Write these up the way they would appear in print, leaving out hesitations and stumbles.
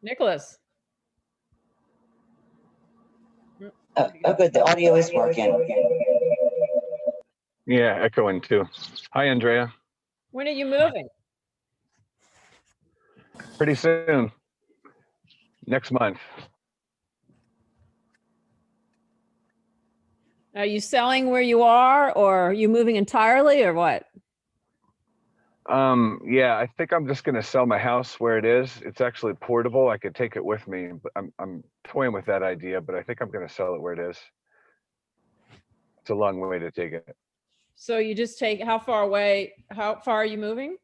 Nicholas. Oh, good. The audio is working. Yeah, echoing too. Hi, Andrea. When are you moving? Pretty soon. Next month. Are you selling where you are, or are you moving entirely, or what? Yeah, I think I'm just gonna sell my house where it is. It's actually portable. I could take it with me, but I'm toying with that idea, but I think I'm gonna sell it where it is. It's a long way to take it. So you just take, how far away, how far are you moving?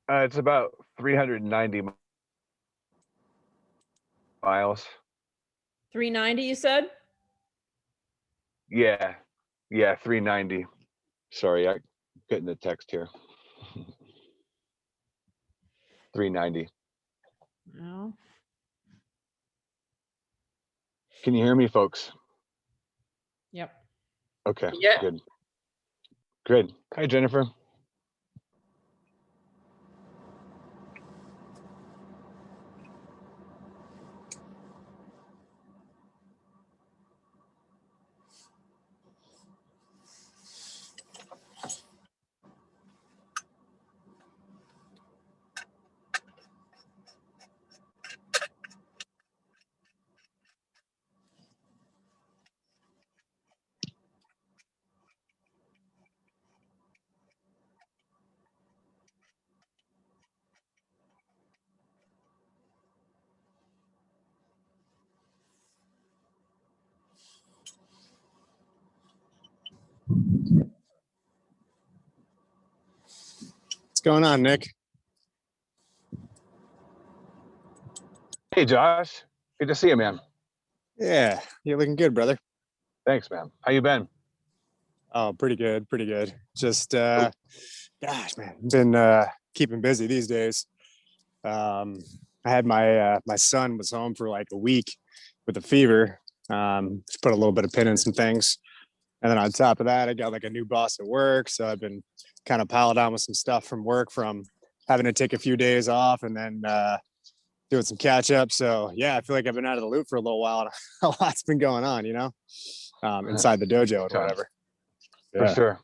It's about 390 miles. 390, you said? Yeah, 390. Sorry, I'm getting the text here. 390. No. Can you hear me, folks? Yep. Okay, Yeah. good. Good. Hi, Jennifer. What's going on, Nick? Hey, Josh. Good to see you, man. Yeah, you're looking good, brother. Thanks, man. How you been? Oh, pretty good, pretty good. Just, gosh, man, been keeping busy these days. I had my son was home for like a week with a fever. Just put a little bit of pin in some things, and then on top of that, I got like a new boss at work, so I've been kind of piled on with some stuff from work, from having to take a few days off, and then doing some catch up. So yeah, I feel like I've been out of the loop for a little while. And a lot's been going on, you know, inside the dojo and whatever. For sure.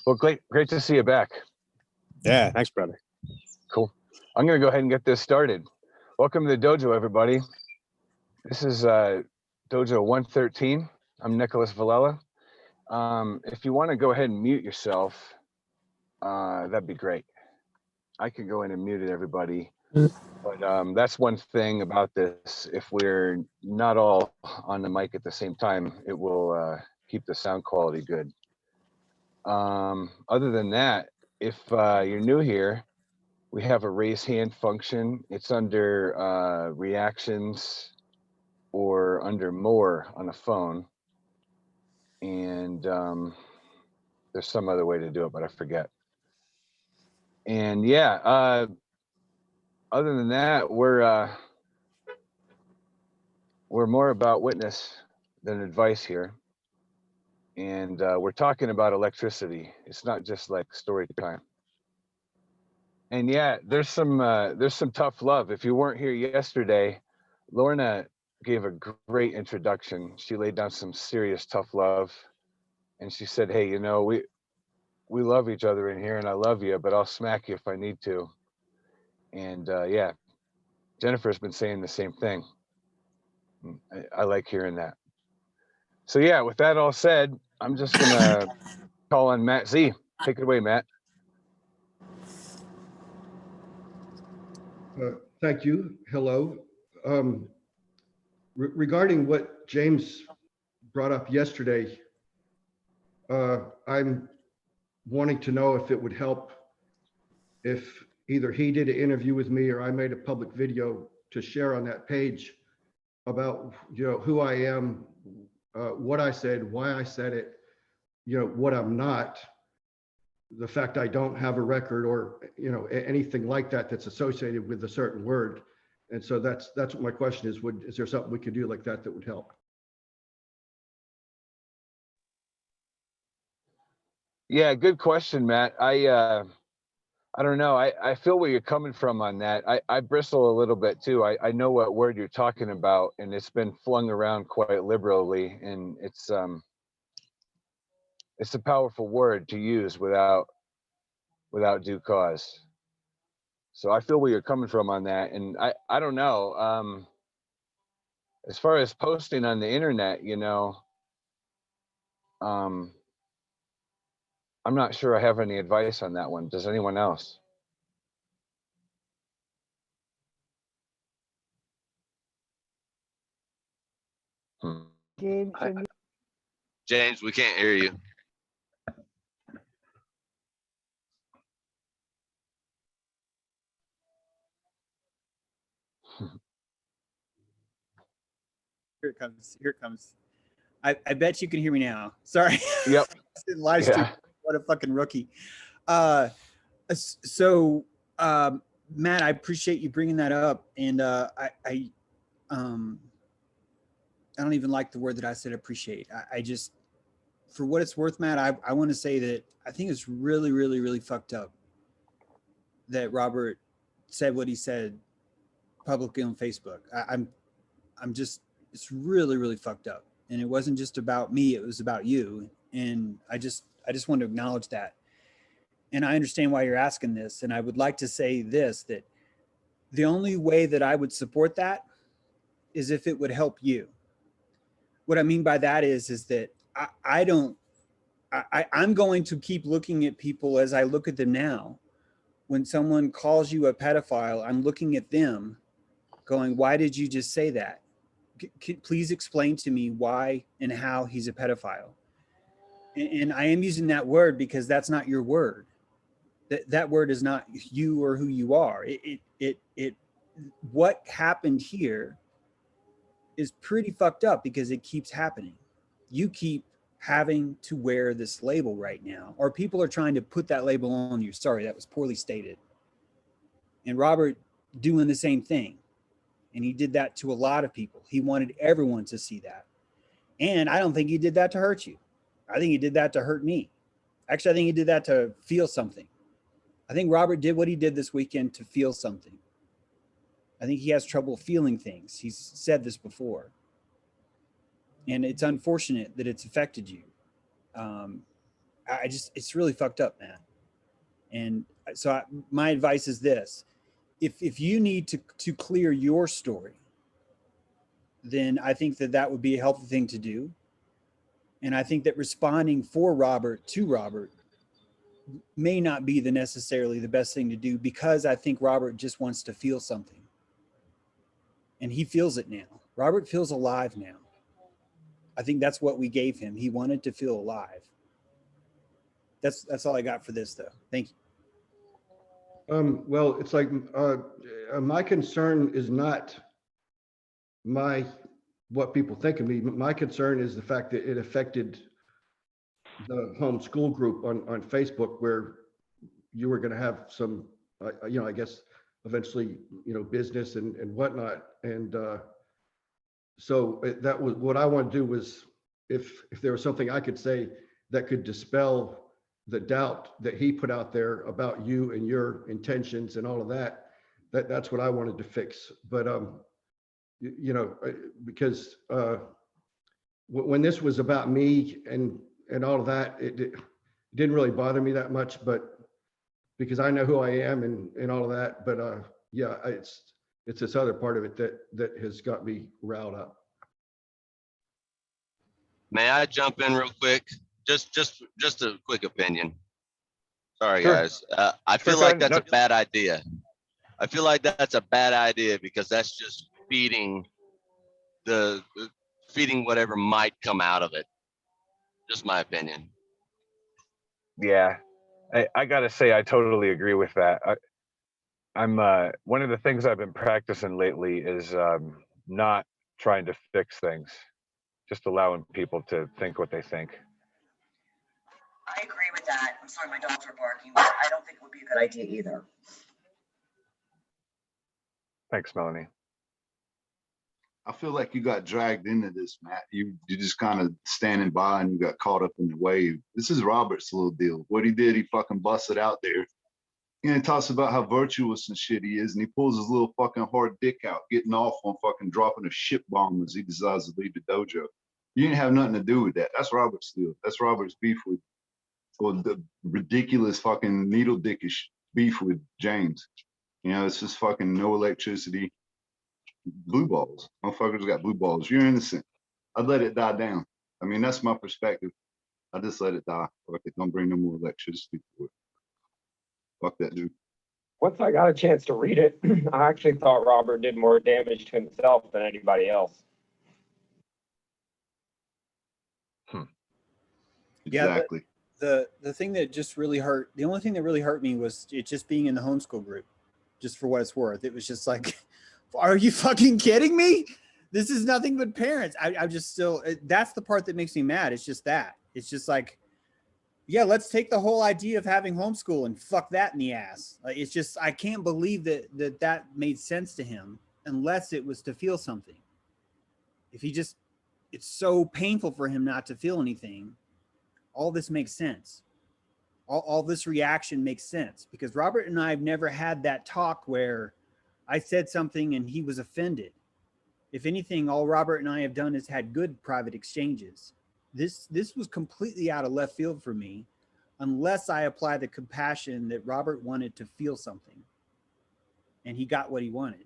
Well, great to see you back. Yeah, thanks, brother. Cool. I'm gonna go ahead and get this started. Welcome to the dojo, everybody. This is Dojo 113. I'm Nicholas Villela. If you want to go ahead and mute yourself, that'd be great. I could go in and mute everybody. But that's one thing about this. If we're not all on the mic at the same time, it will keep the sound quality good. Other than that, if you're new here, we have a raise hand function. It's under reactions or under more on a phone. And there's some other way to do it, but I forget. And yeah, other than that, we're more about witness than advice here. And we're talking about electricity. It's not just like story time. And yeah, there's some tough love. If you weren't here yesterday, Lorna gave a great introduction. She laid down some serious tough love. And she said, hey, you know, we love each other in here, and I love you, but I'll smack you if I need to. And yeah, Jennifer's been saying the same thing. I like hearing that. So yeah, with that all said, I'm just gonna call on Matt Z. Take it away, Matt. Thank you. Hello. Regarding what James brought up yesterday, I'm wanting to know if it would help if either he did an interview with me or I made a public video to share on that page about, you know, who I am, what I said, why I said it, you know, what I'm not, the fact I don't have a record or, you know, anything like that that's associated with a certain word. And so that's what my question is. Is there something we could do like that that would help? Yeah, good question, Matt. I I don't know. I feel where you're coming from on that. I bristle a little bit too. I know what word you're talking about, and it's been flung around quite liberally, and it's a powerful word to use without due cause. So I feel where you're coming from on that, and I don't know. As far as posting on the internet, you know, I'm not sure I have any advice on that one. Does anyone else? James, James, we can't hear you. Here it comes. Here it comes. I bet you can hear me now. Sorry. Yep. Live stream. Yeah. What a fucking rookie. Matt, I appreciate you bringing that up, and I don't even like the word that I said appreciate. I just, for what it's worth, Matt, I want to say that I think it's really, really, really fucked up that Robert said what he said publicly on Facebook. I'm just, it's really, really fucked up. And it wasn't just about me, it was about you. And I just want to acknowledge that. And I understand why you're asking this. And I would like to say this, that the only way that I would support that is if it would help you. What I mean by that is that I'm going to keep looking at people as I look at them now. When someone calls you a pedophile, I'm looking at them going, why did you just say that? Please explain to me why and how he's a pedophile. And I am using that word because that's not your word. That word is not you or who you are. What happened here is pretty fucked up because it keeps happening. You keep having to wear this label right now, or people are trying to put that label on you. Sorry, that was poorly stated. And Robert doing the same thing. And he did that to a lot of people. He wanted everyone to see that. And I don't think he did that to hurt you. I think he did that to hurt me. Actually, I think he did that to feel something. I think Robert did what he did this weekend to feel something. I think he has trouble feeling things. He's said this before. And it's unfortunate that it's affected you. It's really fucked up, man. And so my advice is this. If you need to clear your story, then I think that would be a helpful thing to do. And I think that responding for Robert to Robert may not be necessarily the best thing to do, because I think Robert just wants to feel something. And he feels it now. Robert feels alive now. I think that's what we gave him. He wanted to feel alive. That's all I got for this, though. Thank you. Well, it's like my concern is not what people think of me. My concern is the fact that it affected the homeschool group on Facebook, where you were going to have some, I guess eventually, business and whatnot. And so that was what I want to do, was if there was something I could say that could dispel the doubt that he put out there about you and your intentions and all of that's what I wanted to fix. But because when this was about me and all of that, it didn't really bother me that much, but because I know who I am and all of that. But yeah, it's this other part of it that has got me riled up. May I jump in real quick? Just a quick opinion. Sorry, Sure. guys. I feel like that's a bad idea. I feel like that's a bad idea, because that's just feeding whatever might come out of it. Just my opinion. Yeah, I gotta say, I totally agree with that. I'm one of the things I've been practicing lately is not trying to fix things, just allowing people to think what they think. I agree with that. I'm sorry, my dogs are barking, but I don't think it would be a good idea either. Thanks, Melanie. I feel like you got dragged into this, Matt. You just kind of standing by and you got caught up in the wave. This is Robert's little deal. What he did, he fucking busted out there And he talks about how virtuous and shit he is, and he pulls his little fucking hard dick out, getting off on fucking dropping a shit bomb as he decides to leave the dojo. You didn't have nothing to do with that. That's Robert's deal. That's Robert's beef with, or the ridiculous fucking needle dickish beef with James. You know, it's just fucking no electricity, blue balls. Motherfuckers got blue balls. You're innocent. I'd let it die down. I mean, that's my perspective. I just let it die. Fuck it. Don't bring no more electricity to it. Fuck that dude. Once I got a chance to read it, I actually thought Robert did more damage to himself than anybody else. Exactly. Yeah, the thing that just really hurt, the only thing that really hurt me was it just being in the homeschool group, just for what it's worth. It was just like, are you fucking kidding me? This is nothing but parents. I just still, that's the part that makes me mad. It's just that. It's just like, yeah, let's take the whole idea of having homeschool and fuck that in the ass. Like, it's just, I can't believe that made sense to him unless it was to feel something. If he just, it's so painful for him not to feel anything. All this makes sense. All this reaction makes sense because Robert and I have never had that talk where I said something and he was offended. If anything, all Robert and I have done is had good private exchanges. This was completely out of left field for me, unless I apply the compassion that Robert wanted to feel something, and he got what he wanted.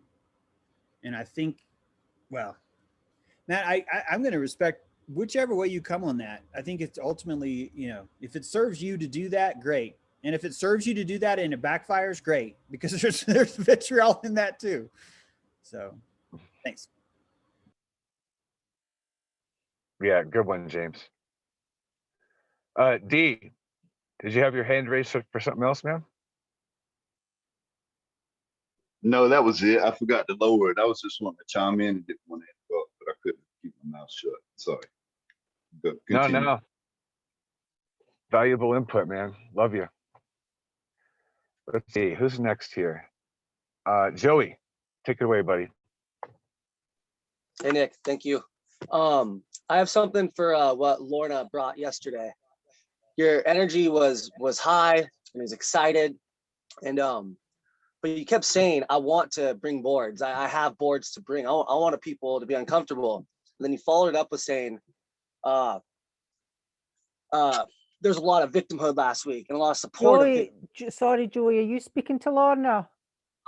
And I think, well, Matt, I'm going to respect whichever way you come on that. I think it's ultimately, you know, if it serves you to do that, great. And if it serves you to do that and it backfires, great, because there's vitriol in that too. So, thanks. Yeah, good one, James. D, did you have your hand raised for something else, man? No, that was it. I forgot to lower it. I was just wanting to chime in and didn't want to interrupt, but I couldn't keep my mouth shut. Sorry. Go, continue. No. Valuable input, man. Love you. Let's see, who's next here? Joey, take it away, buddy. Hey, Nick, thank you. I have something for what Lorna brought yesterday. Your energy was high and was excited, and but you kept saying, I want to bring boards. I have boards to bring. I want people to be uncomfortable. And then you followed it up with saying, there's a lot of victimhood last week and a lot of support. Sorry, Joey, are you speaking to Lorna?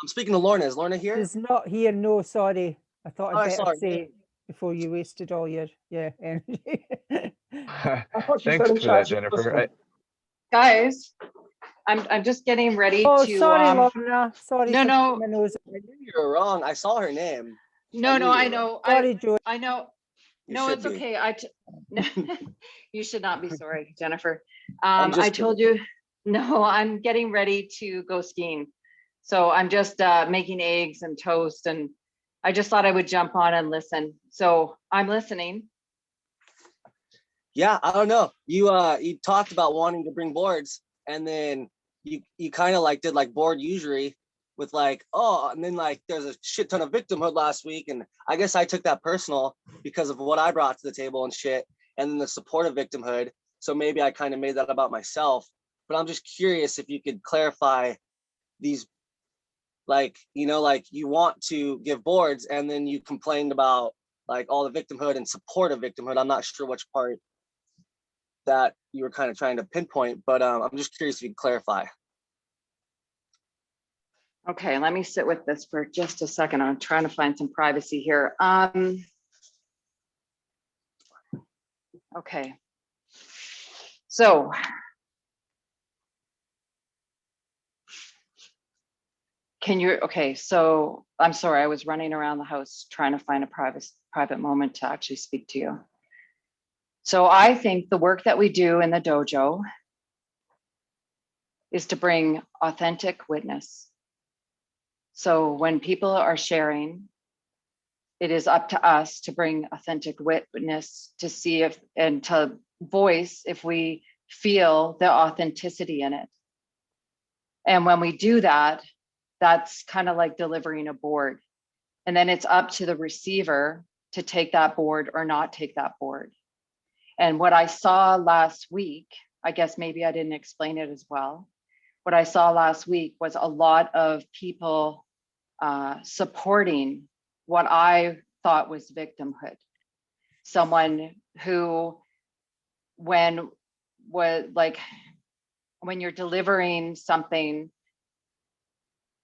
I'm speaking to Lorna. Is Lorna here? She's not here, no, sorry. I thought I'd better sorry. say before you wasted all your energy. Thanks for that, Jennifer. Guys, I'm just getting ready Oh, to. sorry, Lorna. Sorry. No, no. I knew you were wrong. I saw her name. No, I know. Sorry, Joey. I know. No, it's okay. You should not be sorry, Jennifer. I told you, no, I'm getting ready to go skiing. So I'm just making eggs and toast, and I just thought I would jump on and listen. So I'm listening. Yeah, I don't know. You talked about wanting to bring boards, and then you kind of like did like board usury with like, oh, and then like there's a shit ton of victimhood last week, and I guess I took that personal because of what I brought to the table and shit, and then the support of victimhood. So maybe I kind of made that about myself. But I'm just curious if you could clarify these, like, you know, like you want to give boards and then you complained about like all the victimhood and support of victimhood. I'm not sure which part that you were kind of trying to pinpoint, but I'm just curious if you could clarify. Okay, let me sit with this for just a second. I'm trying to find some privacy here. Okay. So can you, okay, so I'm sorry, I was running around the house trying to find a private moment to actually speak to you. So I think the work that we do in the dojo is to bring authentic witness. So when people are sharing, it is up to us to bring authentic witness to see if, and to voice if we feel the authenticity in it. And when we do that, that's kind of like delivering a board. And then it's up to the receiver to take that board or not take that board. And what I saw last week, I guess maybe I didn't explain it as well, what I saw last week was a lot of people supporting what I thought was victimhood. Someone who, when you're delivering something,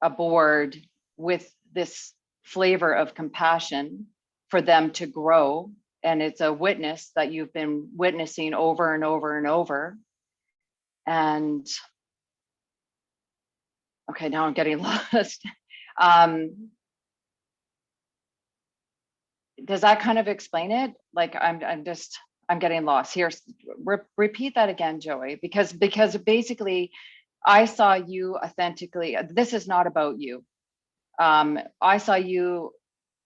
a board with this flavor of compassion for them to grow, and it's a witness that you've been witnessing over and over and over. And okay, now I'm getting lost. Does that kind of explain it? Like I'm getting lost here. Repeat that again, Joey, because basically I saw you authentically. This is not about you. I saw you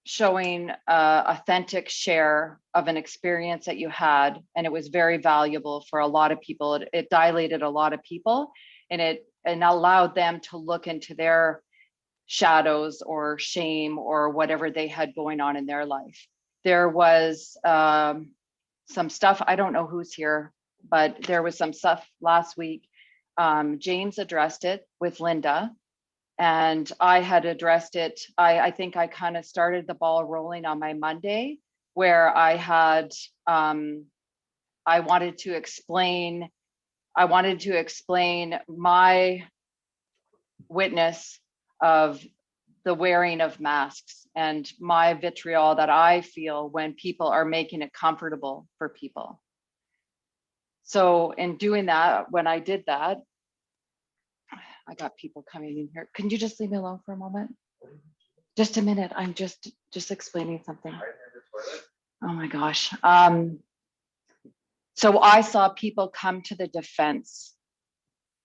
showing authentic share of an experience that you had, and it was very valuable for a lot of people. It dilated a lot of people, and it allowed them to look into their shadows or shame or whatever they had going on in their life. There was some stuff, I don't know who's here, but there was some stuff last week. James addressed it with Linda, and I had addressed it. I think I kind of started the ball rolling on my Monday, where I had, I wanted to explain my witness of the wearing of masks and my vitriol that I feel when people are making it comfortable for people. So in doing that, when I did that, I got people coming in here. Can you just leave me alone for a moment? Just a minute. I'm just explaining something. Oh my gosh. So I saw people come to the defense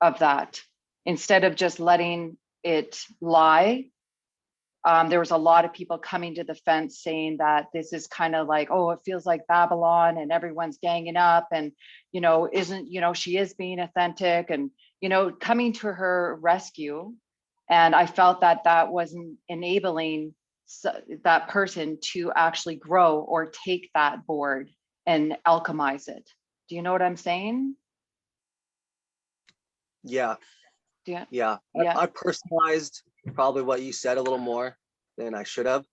of that instead of just letting it lie. There was a lot of people coming to the fence saying that this is kind of like, oh, it feels like Babylon and everyone's ganging up, and, you know, she is being authentic, and, you know, coming to her rescue. And I felt that that wasn't enabling that person to actually grow or take that board and alchemize it. Do you know what I'm saying? Yeah. Yeah. Yeah. I personalized probably what you said a little more than I should have.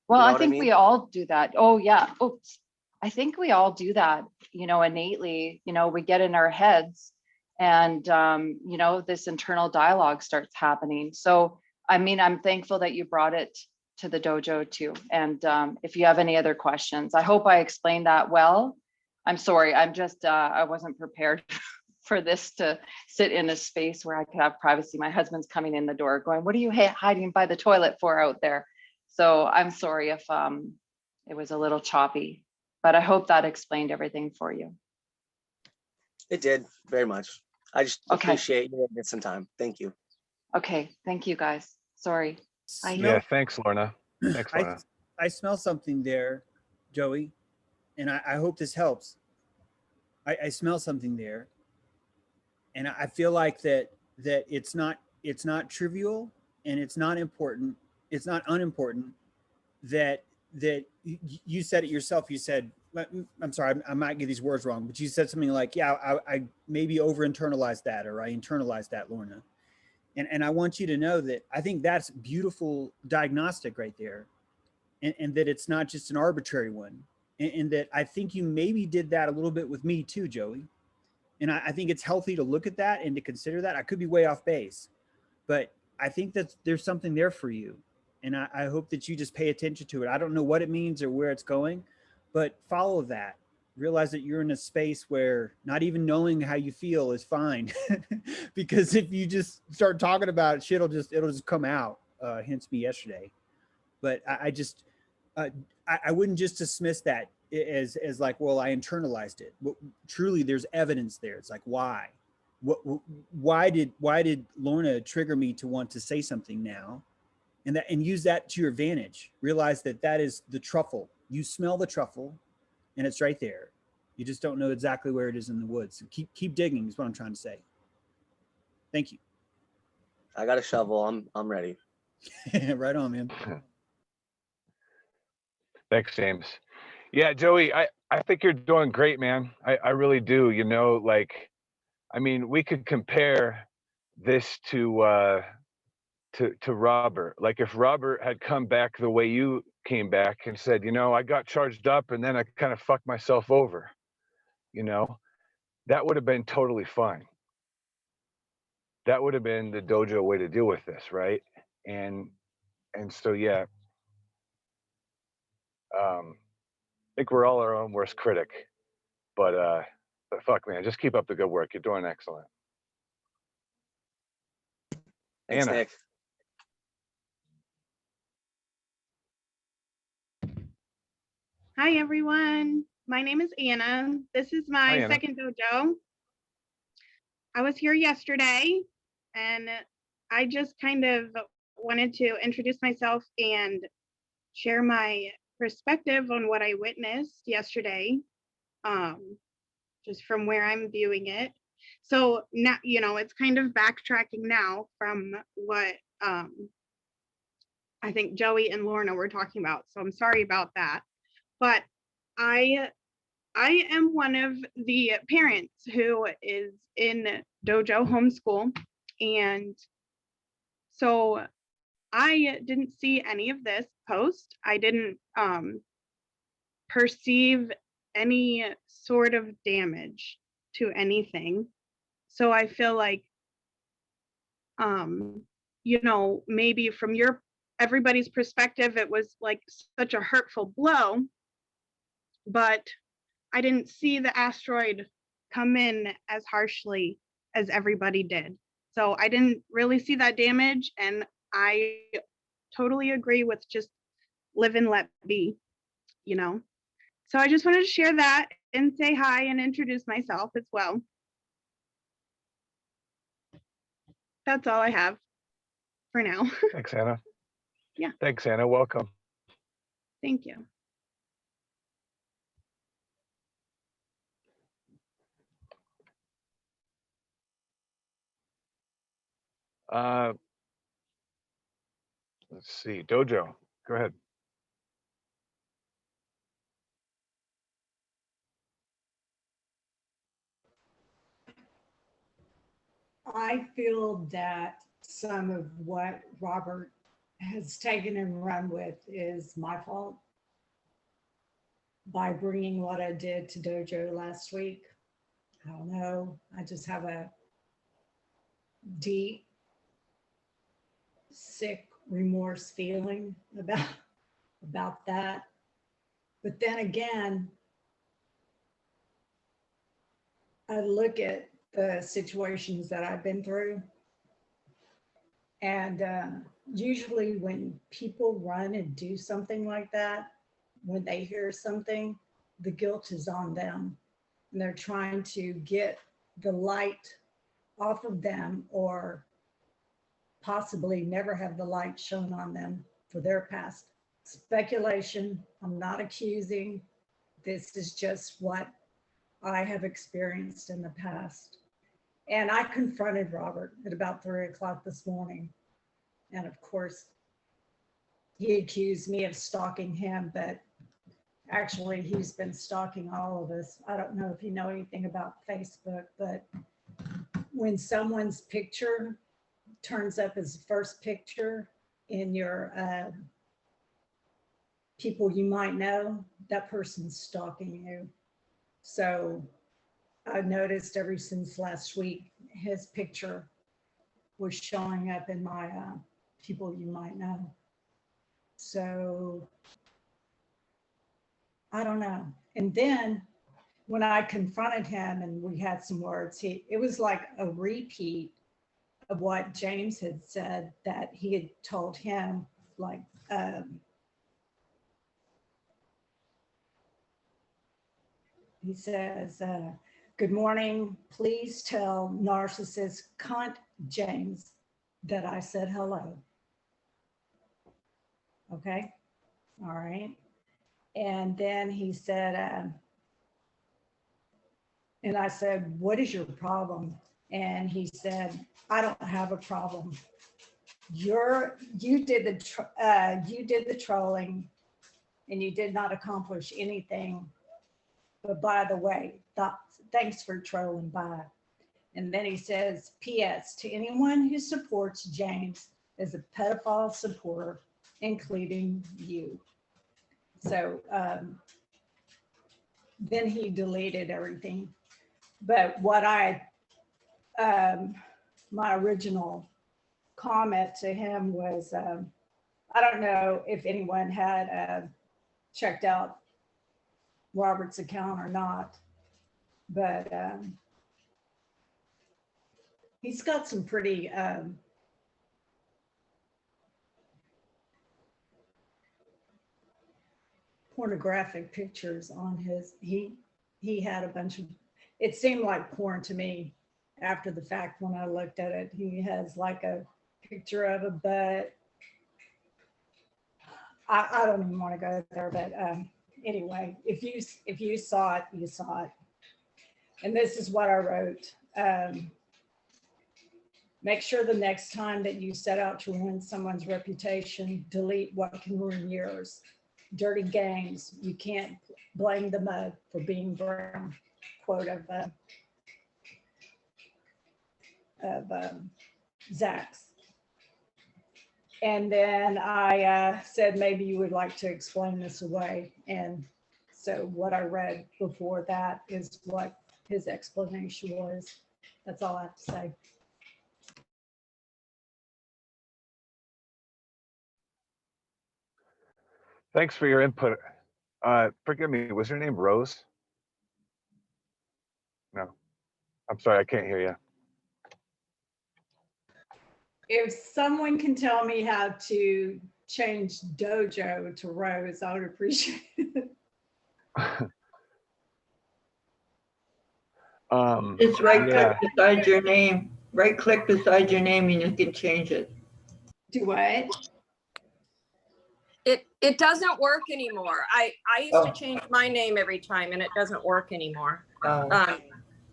Well, You know I what think mean? we all do that. Oh yeah. Oops. I think we all do that, you know, innately. You know, we get in our heads, and you know, this internal dialogue starts happening. So I mean, I'm thankful that you brought it to the dojo too. And if you have any other questions, I hope I explained that well. I'm sorry, I'm just I wasn't prepared for this to sit in a space where I could have privacy. My husband's coming in the door going, what are you hiding by the toilet for out there? So I'm sorry if it was a little choppy, but I hope that explained everything for you. It did very much. I just appreciate you giving some time. Thank you. Okay, thank you guys. Sorry. Yeah, thanks, Lorna. Thanks, Lorna. I smell something there, Joey, and I hope this helps. I smell something there, and I feel like that it's not trivial, and it's not important. It's not unimportant that you said it yourself. You said, I'm sorry, I might get these words wrong, but you said something like, yeah, I maybe over internalized that, or I internalized that, Lorna. And I want you to know that I think that's beautiful diagnostic right there. And that it's not just an arbitrary one. And that I think you maybe did that a little bit with me too, Joey. And I think it's healthy to look at that and to consider that. I could be way off base, but I think that there's something there for you. And I hope that you just pay attention to it. I don't know what it means or where it's going, but follow that. Realize that you're in a space where not even knowing how you feel is fine. Because if you just start talking about it, it'll just come out, hence me yesterday. But I wouldn't just dismiss that as like, well, I internalized it. But truly, there's evidence there. It's like, why? Why did Lorna trigger me to want to say something now? And use that to your advantage. Realize that is the truffle. You smell the truffle, and it's right there. You just don't know exactly where it is in the woods. So keep digging is what I'm trying to say. Thank you. I got a shovel. I'm ready. Right on, man. Thanks, James. Yeah, Joey, I think you're doing great, man. I really do. You know, like, I mean, we could compare this to Robert. Like if Robert had come back the way you came back and said, you know, I got charged up and then I kind of fucked myself over, you know, that would have been totally fine. That would have been the dojo way to deal with this, right? And so yeah, I think we're all our own worst critic, but fuck man, just keep up the good work. You're doing excellent. Thanks, Anna. Nick. Hi, everyone. My name is Anna. This is Hi, my Anna. second dojo. I was here yesterday, and I just kind of wanted to introduce myself and share my perspective on what I witnessed yesterday, just from where I'm viewing it. So now, you know, it's kind of backtracking now from what I think Joey and Lorna were talking about. So I'm sorry about that. But I am one of the parents who is in dojo homeschool. And so I didn't see any of this post. I didn't perceive any sort of damage to anything. So I feel like, you know, maybe from everybody's perspective, it was like such a hurtful blow, but I didn't see the asteroid come in as harshly as everybody did. So I didn't really see that damage, and I totally agree with just live and let be, you know. So I just wanted to share that and say hi and introduce myself as well. That's all I have for now. Thanks, Anna. Yeah. Thanks, Anna. Welcome. Thank you. Let's see, Dojo, go ahead. I feel that some of what Robert has taken and run with is my fault by bringing what I did to Dojo last week. I don't know. I just have a deep, sick remorse feeling about that. But then again, I look at the situations that I've been through, and usually when people run and do something like that, when they hear something, the guilt is on them, and they're trying to get the light off of them, or possibly never have the light shown on them for their past. Speculation, I'm not accusing. This is just what I have experienced in the past. And I confronted Robert at about 3 o'clock this morning. And of course, he accused me of stalking him, but actually he's been stalking all of us. I don't know if you know anything about Facebook, but when someone's picture turns up as the first picture in your people you might know, that person's stalking you. So I've noticed ever since last week, his picture was showing up in my people you might know. So I don't know. And then when I confronted him and we had some words, it was like a repeat of what James had said that he had told him, like, he says, good morning, please tell narcissist cunt James that I said hello. Okay, all right. And then he said, and I said, what is your problem? And he said, I don't have a problem. You did the trolling and you did not accomplish anything. But by the way, thanks for trolling by. And then he says, P.S. to anyone who supports James as a pedophile supporter, including you. So then he deleted everything. But what my original comment to him was, I don't know if anyone had checked out Robert's account or not, but he's got some pretty pornographic pictures on his, he had a bunch of, it seemed like porn to me after the fact when I looked at it. He has like a picture of a butt. I don't even want to go there, but anyway, if you saw it, you saw it. And this is what I wrote. Make sure the next time that you set out to ruin someone's reputation, delete what can ruin yours. Dirty games. You can't blame the mud for being brown. Quote of Zach's. And then I said, maybe you would like to explain this away. And so what I read before that is what his explanation was. That's all I have to say. Thanks for your input. Forgive me, was your name Rose? No, I'm sorry, I can't hear you. If someone can tell me how to change Dojo to Rose, I would appreciate it. Just right click beside your name. Right click beside your name and you can change it. Do what? It doesn't work anymore. I used to change my name every time and it doesn't work anymore.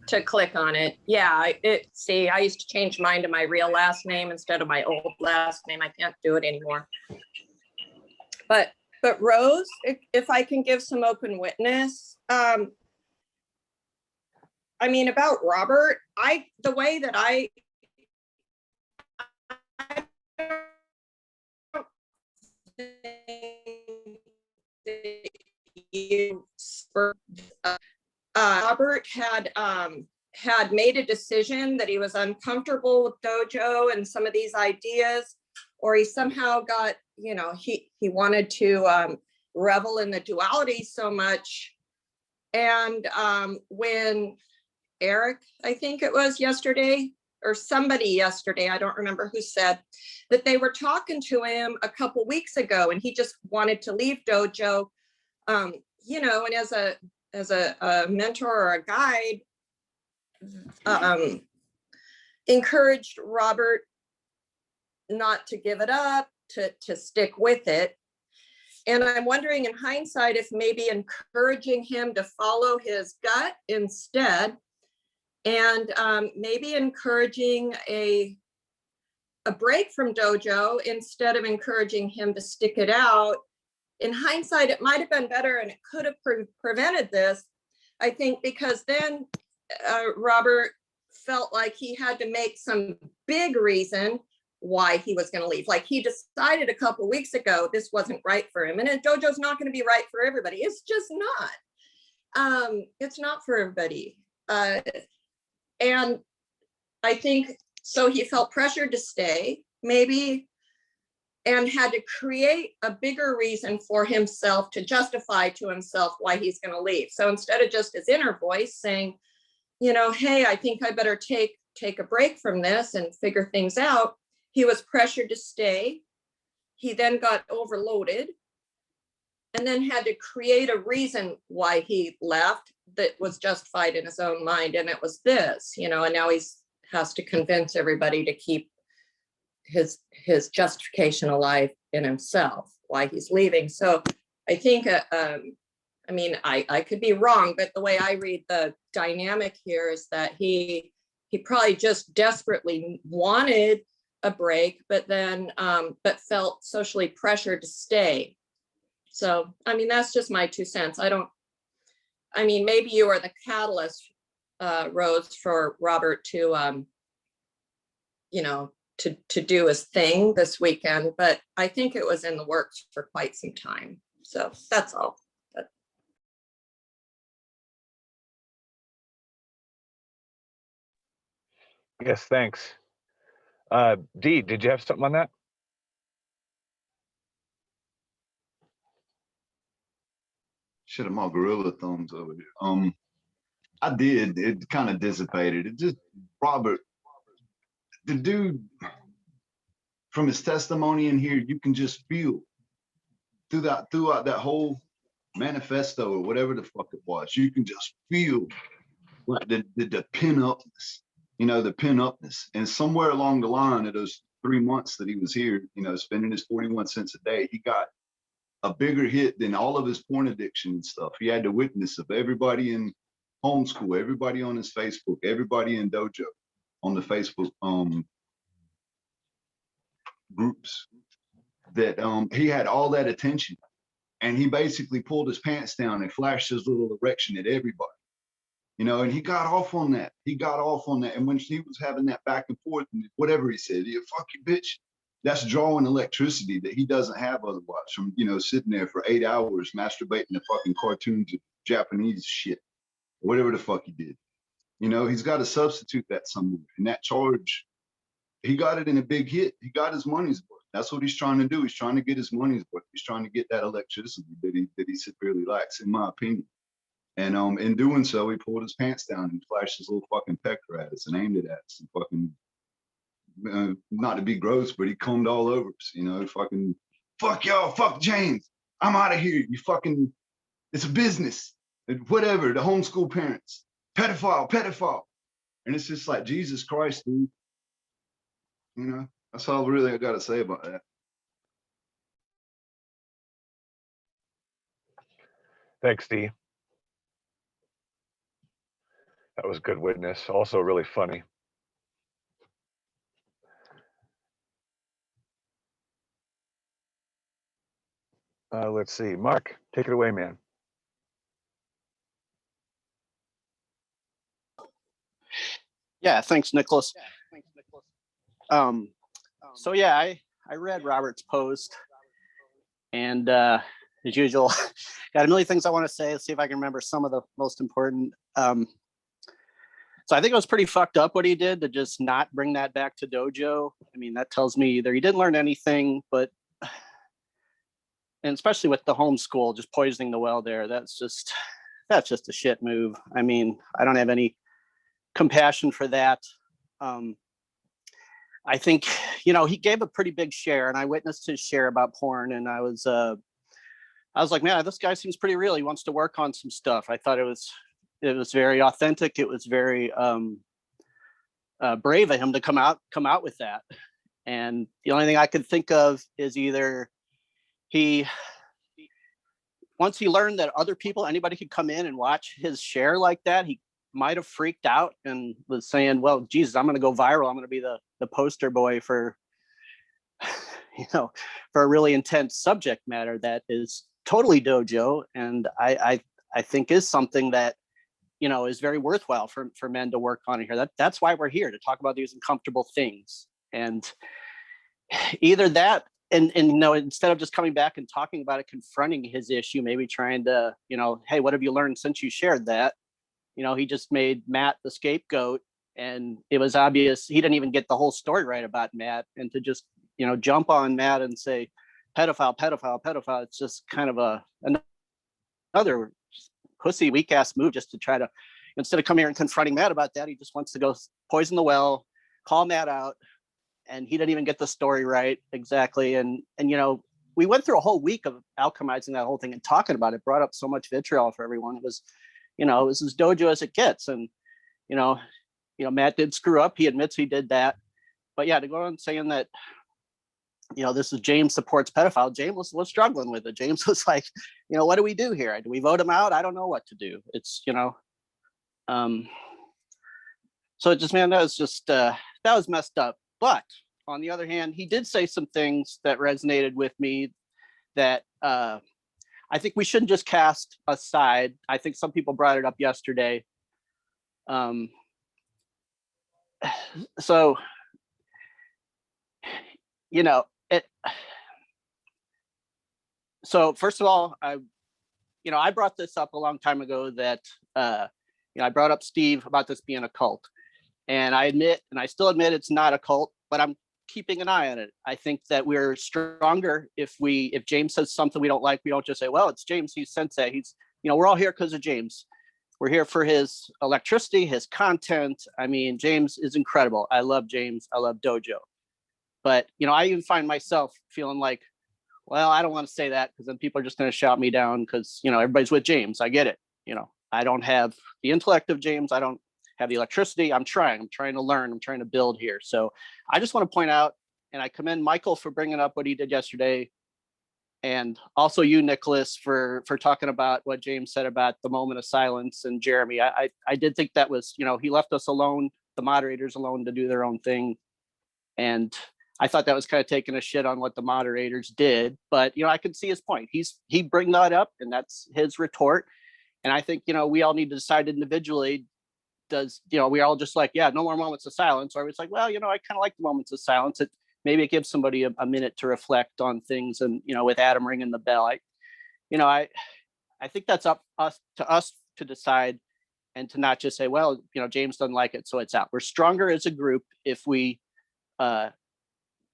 To click on it. Yeah, see, I used to change mine to my real last name instead of my old last name. I can't do it anymore. But Rose, if I can give some open witness, I mean, about Robert, the way that Robert had made a decision that he was uncomfortable with Dojo and some of these ideas, or he somehow got, he wanted to revel in the duality so much. And when Eric, I think it was yesterday, or somebody yesterday, I don't remember who said, that they were talking to him a couple weeks ago and he just wanted to leave Dojo, and as a mentor or a guide, encouraged Robert not to give it up, to stick with it. And I'm wondering in hindsight if maybe encouraging him to follow his gut instead, and maybe encouraging a break from Dojo instead of encouraging him to stick it out. In hindsight, it might have been better and it could have prevented this, I think, because then Robert felt like he had to make some big reason why he was going to leave. Like he decided a couple of weeks ago this wasn't right for him, and Dojo's not going to be right for everybody. It's just not. It's not for everybody. And I think so he felt pressured to stay, maybe, and had to create a bigger reason for himself to justify to himself why he's going to leave. So instead of just his inner voice saying, hey, I think I better take a break from this and figure things out, he was pressured to stay. He then got overloaded and then had to create a reason why he left that was justified in his own mind. And it was this, and now has to convince everybody to keep his justification alive in himself, why he's leaving. So I think, I could be wrong, but the way I read the dynamic here is that he probably just desperately wanted a break, but then, but felt socially pressured to stay. So, that's just my 2 cents. Maybe you are the catalyst Rose, for Robert to, you know, to do his thing this weekend, but I think it was in the works for quite some time. So that's all. Yes, thanks. Dee, did you have something on that? Shit, I'm all gorilla thumbs over here. I did. It kind of dissipated. It just, Robert, the dude, from his testimony in here, you can just feel throughout that whole manifesto or whatever the fuck it was. You can just feel like the pin upness, you know, the pin upness. And somewhere along the line of those 3 months that he was here, you know, spending his 41 cents a day, he got a bigger hit than all of his porn addiction and stuff. He had the witness of everybody in homeschool, everybody on his Facebook, everybody in Dojo on the Facebook groups, that he had all that attention, and he basically pulled his pants down and flashed his little erection at everybody, you know, and he got off on that. And when he was having that back and forth and whatever he said, yeah, fuck you, bitch, that's drawing electricity that he doesn't have otherwise from, you know, sitting there for 8 hours masturbating to fucking cartoons of Japanese shit, whatever the fuck he did. You know, he's got to substitute that somewhere. And that charge, he got it in a big hit. He got his money's worth. That's what he's trying to do. He's trying to get his money's worth. He's trying to get that electricity that he severely lacks, in my opinion. And in doing so, he pulled his pants down and flashed his little fucking pecker at us and aimed it at us and fucking, not to be gross, but he combed all over us, you know, fucking, fuck y'all, fuck James, I'm out of here, you fucking, it's a business, whatever, the homeschool parents, pedophile. And it's just like, Jesus Christ, dude. You know, that's all really I got to say about that. Thanks, Dee. That was good witness. Also really funny. Let's see. Marc, take it away, man. Yeah, thanks, Nicholas. So yeah, I read Robert's post, and as usual, got a million things I want to say. Let's see if I can remember some of the most important. So I think it was pretty fucked up what he did to just not bring that back to Dojo. I mean, that tells me either he didn't learn anything, but, and especially with the homeschool, just poisoning the well there, that's just a shit move. I mean, I don't have any compassion for that. I think, you know, he gave a pretty big share, and I witnessed his share about porn, and I was like, man, this guy seems pretty real. He wants to work on some stuff. I thought it was very authentic. It was very brave of him to come out with that. And the only thing I could think of is either once he learned that other people, anybody could come in and watch his share like that, he might have freaked out and was saying, well, Jesus, I'm going to go viral. I'm going to be the poster boy for, you know, for a really intense subject matter that is totally Dojo. And I think is something that, you know, is very worthwhile for men to work on here. That's why we're here, to talk about these uncomfortable things. And either that, and you know, instead of just coming back and talking about it, confronting his issue, maybe trying to, you know, hey, what have you learned since you shared that? You know, he just made Matt the scapegoat, and it was obvious he didn't even get the whole story right about Matt. And to just, you know, jump on Matt and say pedophile, it's just kind of another pussy weak ass move, just to try to, instead of coming here and confronting Matt about that, he just wants to go poison the well, call Matt out, and he didn't even get the story right exactly. And you know, we went through a whole week of alchemizing that whole thing and talking about it. Brought up so much vitriol for everyone. It was, you know, it was as Dojo as it gets. And you know, Matt did screw up. He admits he did that. But yeah, to go on saying that, you know, this is James supports pedophile. James was struggling with it. James was like, you know, what do we do here? Do we vote him out? I don't know what to do. It's, you know, so it just, man, that was messed up. But on the other hand, he did say some things that resonated with me that I think we shouldn't just cast aside. I think some people brought it up yesterday. So, you know, so first of all, I brought this up a long time ago that, I brought up Steve about this being a cult, and I admit, and I still admit it's not a cult, but I'm keeping an eye on it. I think that we're stronger if James says something we don't like, we don't just say, well, it's James, he sensei. We're all here because of James. We're here for his electricity, his content. I mean, James is incredible. I love James. I love Dojo. But, I even find myself feeling like, well, I don't want to say that because then people are just going to shout me down because, everybody's with James. I get it. I don't have the intellect of James. I don't have the electricity. I'm trying to learn. I'm trying to build here. So I just want to point out, and I commend Michael for bringing up what he did yesterday. And also you, Nicholas, for talking about what James said about the moment of silence, and Jeremy. I did think that was, he left us alone, the moderators alone, to do their own thing. And I thought that was kind of taking a shit on what the moderators did. But, I could see his point. He bring that up, and that's his retort. And I think, we all need to decide individually, we all just like, yeah, no more moments of silence. Or it's like, well, I kind of like the moments of silence. Maybe it gives somebody a minute to reflect on things. And, with Adam ringing the bell, I think that's up to us to decide, and to not just say, well, James doesn't like it, so it's out. We're stronger as a group if we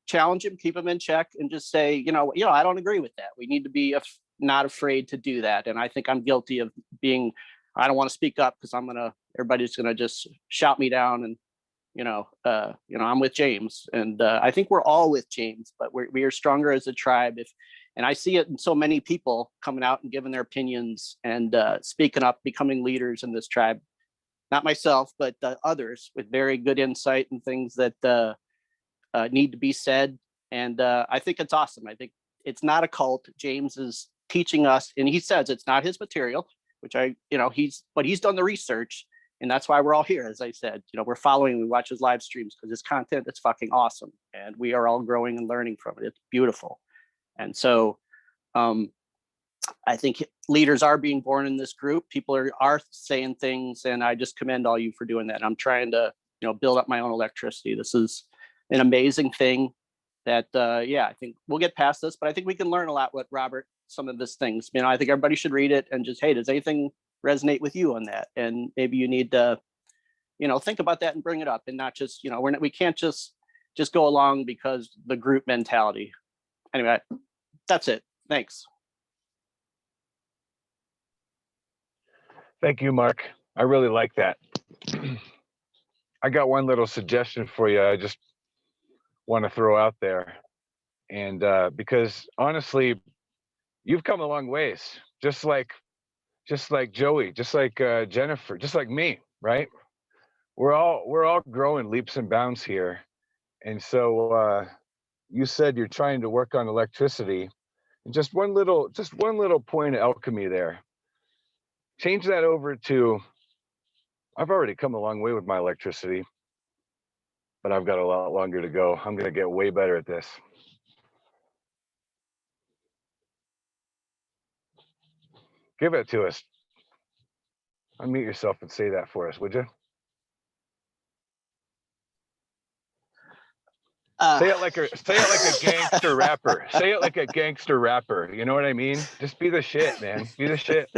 challenge him, keep him in check, and just say, I don't agree with that. We need to be not afraid to do that. And I think I'm guilty of I don't want to speak up because everybody's gonna just shout me down. And I'm with James, and I think we're all with James, but we are stronger as a tribe. And I see it in so many people coming out and giving their opinions and speaking up, becoming leaders in this tribe. Not myself, but others with very good insight and things that need to be said. And I think it's awesome. I think it's not a cult. James is teaching us, and he says it's not his material, which he's done the research. And that's why we're all here. As I said, we're following, we watch his live streams because his content is fucking awesome. And we are all growing and learning from it. It's beautiful. And so I think leaders are being born in this group. People are saying things, and I just commend all you for doing that. I'm trying to, build up my own electricity. This is an amazing thing that, I think we'll get past this, but I think we can learn a lot with Robert, some of these things. I think everybody should read it and just, hey, does anything resonate with you on that? And maybe you need to, think about that and bring it up, and not just, we can't just go along because the group mentality. Anyway, that's it. Thanks. Thank you, Mark. I really like that. I got one little suggestion for you. I just want to throw out there. And because honestly, you've come a long ways, just like Joey, just like Jennifer, just like me, right? We're all growing leaps and bounds here. And so you said you're trying to work on electricity. And just one little point of alchemy there. Change that over to, I've already come a long way with my electricity, but I've got a lot longer to go. I'm going to get way better at this. Give it to us. Unmute yourself and say that for us, would you? Say it like a gangster rapper. Say it like a gangster rapper. You know what I mean? Just be the shit, man. Be the shit.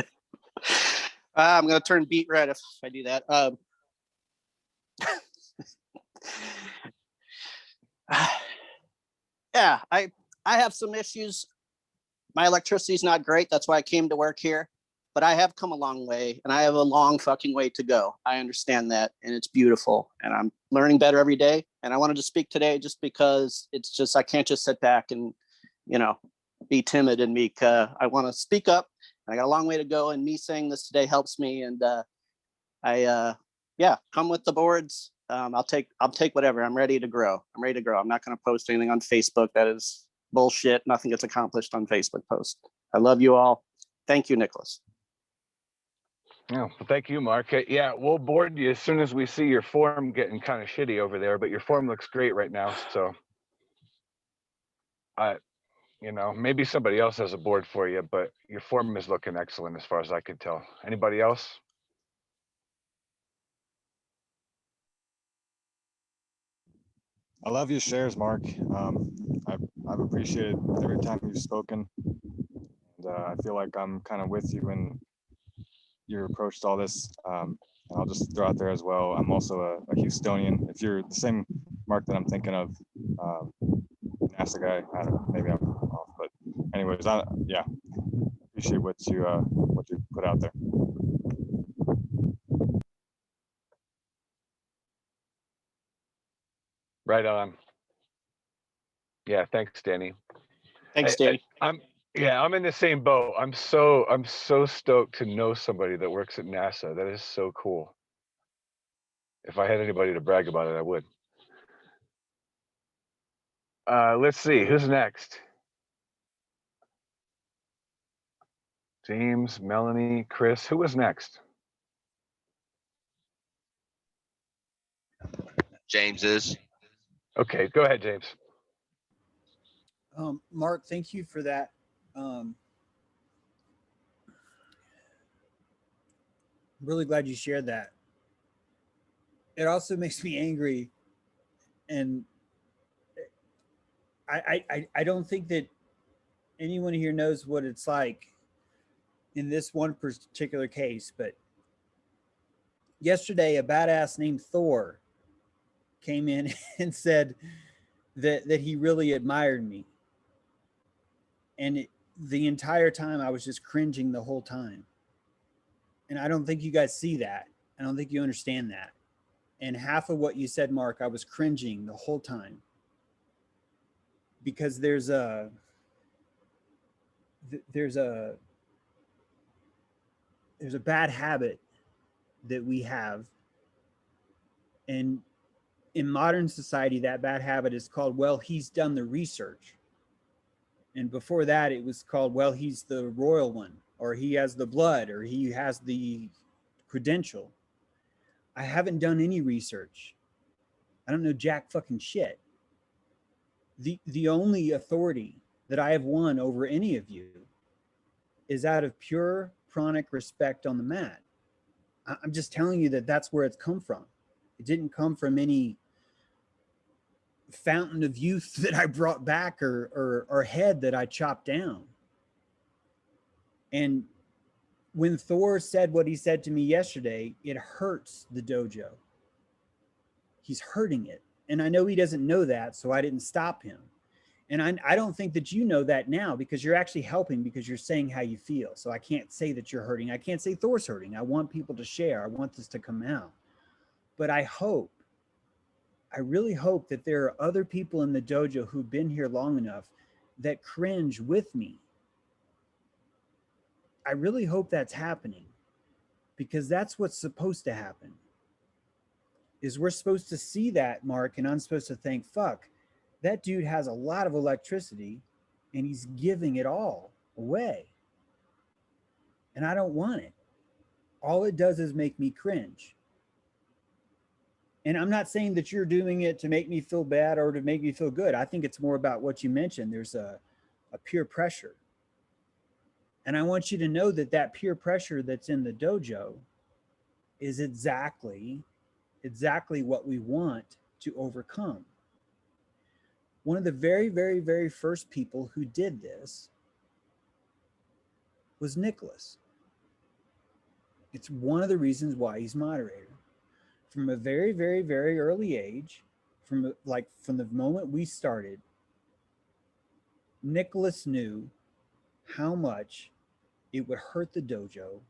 I'm gonna turn beet red if I do that. Yeah, I have some issues. My electricity is not great. That's why I came to work here. But I have come a long way, and I have a long fucking way to go. I understand that, and it's beautiful, and I'm learning better every day. And I wanted to speak today just because it's just, I can't just sit back and, be timid and meek. I want to speak up, and I got a long way to go, and me saying this today helps me. And come with the boards. I'll take whatever. I'm ready to grow. I'm not going to post anything on Facebook that is bullshit. Nothing gets accomplished on Facebook posts. I love you all. Thank you, Nicholas. Yeah, well, thank you, Mark. Yeah, we'll board you as soon as we see your form getting kind of shitty over there, but your form looks great right now. So, maybe somebody else has a board for you, but your form is looking excellent as far as I could tell. Anybody else? I love your shares, Mark. I've appreciated every time you've spoken. And I feel like I'm kind of with you in your approach to all this. And I'll just throw out there as well, I'm also a Houstonian. If you're the same Mark that I'm thinking of, NASA guy, I don't know, maybe I'm off, but anyways, yeah, appreciate what you put out there. Right on. Yeah, thanks, Danny. Thanks, Danny. I'm in the same boat. I'm so stoked to know somebody that works at NASA. That is so cool. If I had anybody to brag about it, I would. Let's see, who's next? James, Melanie, Chris. Who was next? James is. Okay, go ahead, James. Mark, thank you for that. I'm really glad you shared that. It also makes me angry, and I don't think that anyone here knows what it's like in this one particular case, but yesterday a badass named Thor came in and said that he really admired me. And the entire time I was just cringing the whole time. And I don't think you guys see that. I don't think you understand that. And half of what you said, Mark, I was cringing the whole time. Because there's a bad habit that we have. And in modern society, that bad habit is called, well, he's done the research. And before that, it was called, well, he's the royal one, or he has the blood, or he has the credential. I haven't done any research. I don't know jack fucking shit. The only authority that I have won over any of you is out of pure pranic respect on the mat. I'm just telling you that that's where it's come from. It didn't come from any fountain of youth that I brought back or head that I chopped down. And when Thor said what he said to me yesterday, it hurts the dojo. He's hurting it. And I know he doesn't know that, so I didn't stop him. And I don't think that you know that now, because you're actually helping, because you're saying how you feel. So I can't say that you're hurting. I can't say Thor's hurting. I want people to share. I want this to come out. But I really hope that there are other people in the dojo who've been here long enough that cringe with me. I really hope that's happening, because that's what's supposed to happen. Is we're supposed to see that, Mark, and I'm supposed to think, fuck, that dude has a lot of electricity and he's giving it all away. And I don't want it. All it does is make me cringe. And I'm not saying that you're doing it to make me feel bad or to make me feel good. I think it's more about what you mentioned. There's a peer pressure. And I want you to know that that peer pressure that's in the dojo is exactly what we want to overcome. One of the very, very, very first people who did this was Nicholas. It's one of the reasons why he's moderator. From a very, very, very early age, from the moment we started, Nicholas knew how much it would hurt the dojo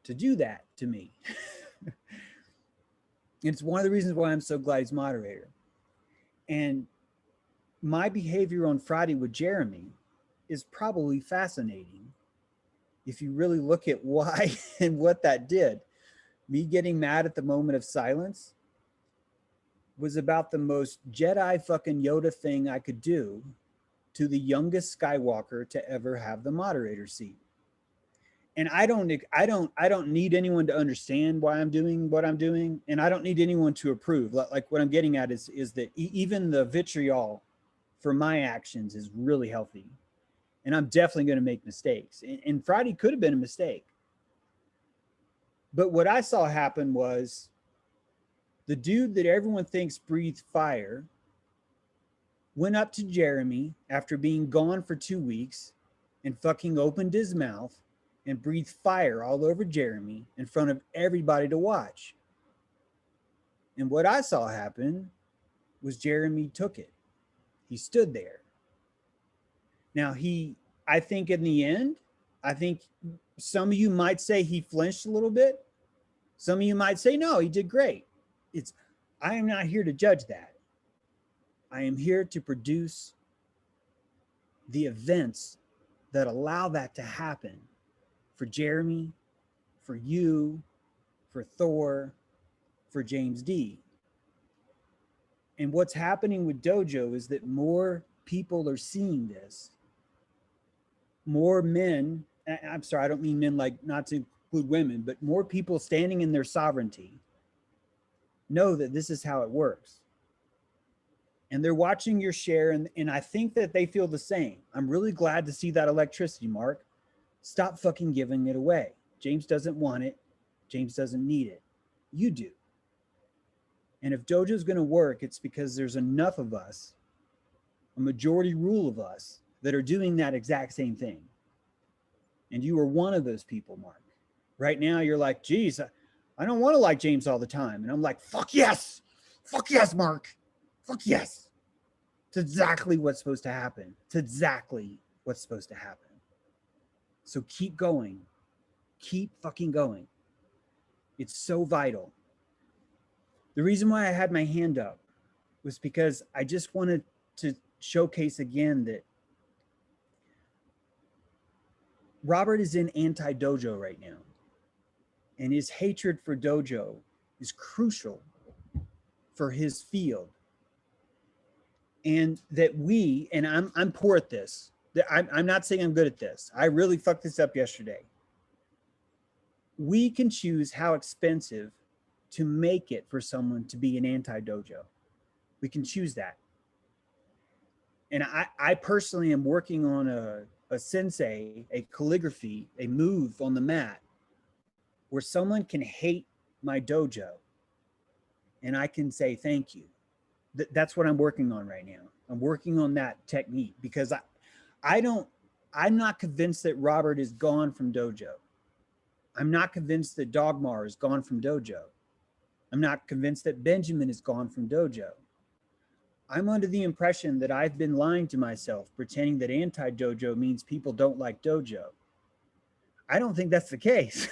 to do that to me. It's one of the reasons why I'm so glad he's moderator. And my behavior on Friday with Jeremy is probably fascinating if you really look at why and what that did. Me getting mad at the moment of silence was about the most Jedi fucking Yoda thing I could do to the youngest Skywalker to ever have the moderator seat. And I don't need anyone to understand why I'm doing what I'm doing, and I don't need anyone to approve. Like what I'm getting at is that even the vitriol for my actions is really healthy, and I'm definitely going to make mistakes. And Friday could have been a mistake, but what I saw happen was the dude that everyone thinks breathed fire went up to Jeremy after being gone for 2 weeks and fucking opened his mouth and breathed fire all over Jeremy in front of everybody to watch. And what I saw happen was Jeremy took it. He stood there. Now I think in the end, I think some of you might say he flinched a little bit. Some of you might say, no, he did great. I am not here to judge that. I am here to produce the events that allow that to happen for Jeremy, for you, for Thor, for James D. And what's happening with Dojo is that more people are seeing this. More men, I'm sorry, I don't mean men like not to include women, but more people standing in their sovereignty know that this is how it works. And they're watching your share, and I think that they feel the same. I'm really glad to see that electricity, Mark. Stop fucking giving it away. James doesn't want it. James doesn't need it. You do. And if Dojo's going to work, it's because there's enough of us, a majority rule of us, that are doing that exact same thing. And you are one of those people, Mark. Right now, you're like, geez, I don't want to like James all the time. And I'm like, fuck yes. Fuck yes, Mark. Fuck yes. It's exactly what's supposed to happen. It's exactly what's supposed to happen. So keep going. Keep fucking going. It's so vital. The reason why I had my hand up was because I just wanted to showcase again that Robert is in anti-Dojo right now. And his hatred for Dojo is crucial for his field. And that we, and I'm poor at this. I'm not saying I'm good at this. I really fucked this up yesterday. We can choose how expensive to make it for someone to be an anti-Dojo. We can choose that. And I personally am working on a sensei, a calligraphy, a move on the mat where someone can hate my dojo and I can say thank you. That's what I'm working on right now. I'm working on that technique because I'm not convinced that Robert is gone from Dojo. I'm not convinced that Dogmar is gone from Dojo. I'm not convinced that Benjamin is gone from Dojo. I'm under the impression that I've been lying to myself, pretending that anti-Dojo means people don't like Dojo. I don't think that's the case.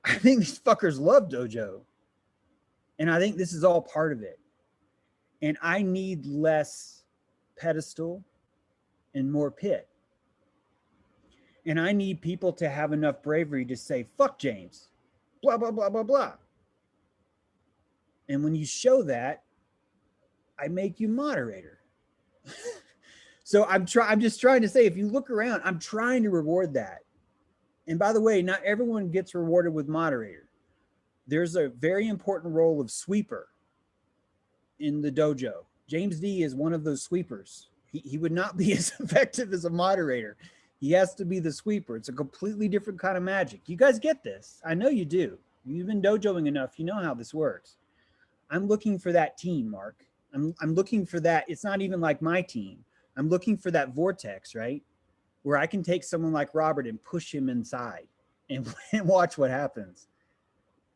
I think these fuckers love Dojo. And I think this is all part of it. And I need less pedestal and more pit. And I need people to have enough bravery to say, fuck James, blah, blah, blah, blah, blah. And when you show that, I make you moderator. So I'm just trying to say, if you look around, I'm trying to reward that. And by the way, not everyone gets rewarded with moderator. There's a very important role of sweeper in the dojo. James D is one of those sweepers. He would not be as effective as a moderator. He has to be the sweeper. It's a completely different kind of magic. You guys get this. I know you do. You've been dojoing enough. You know how this works. I'm looking for that team, Mark. I'm looking for that. It's not even like my team. I'm looking for that vortex, right? Where I can take someone like Robert and push him inside and watch what happens.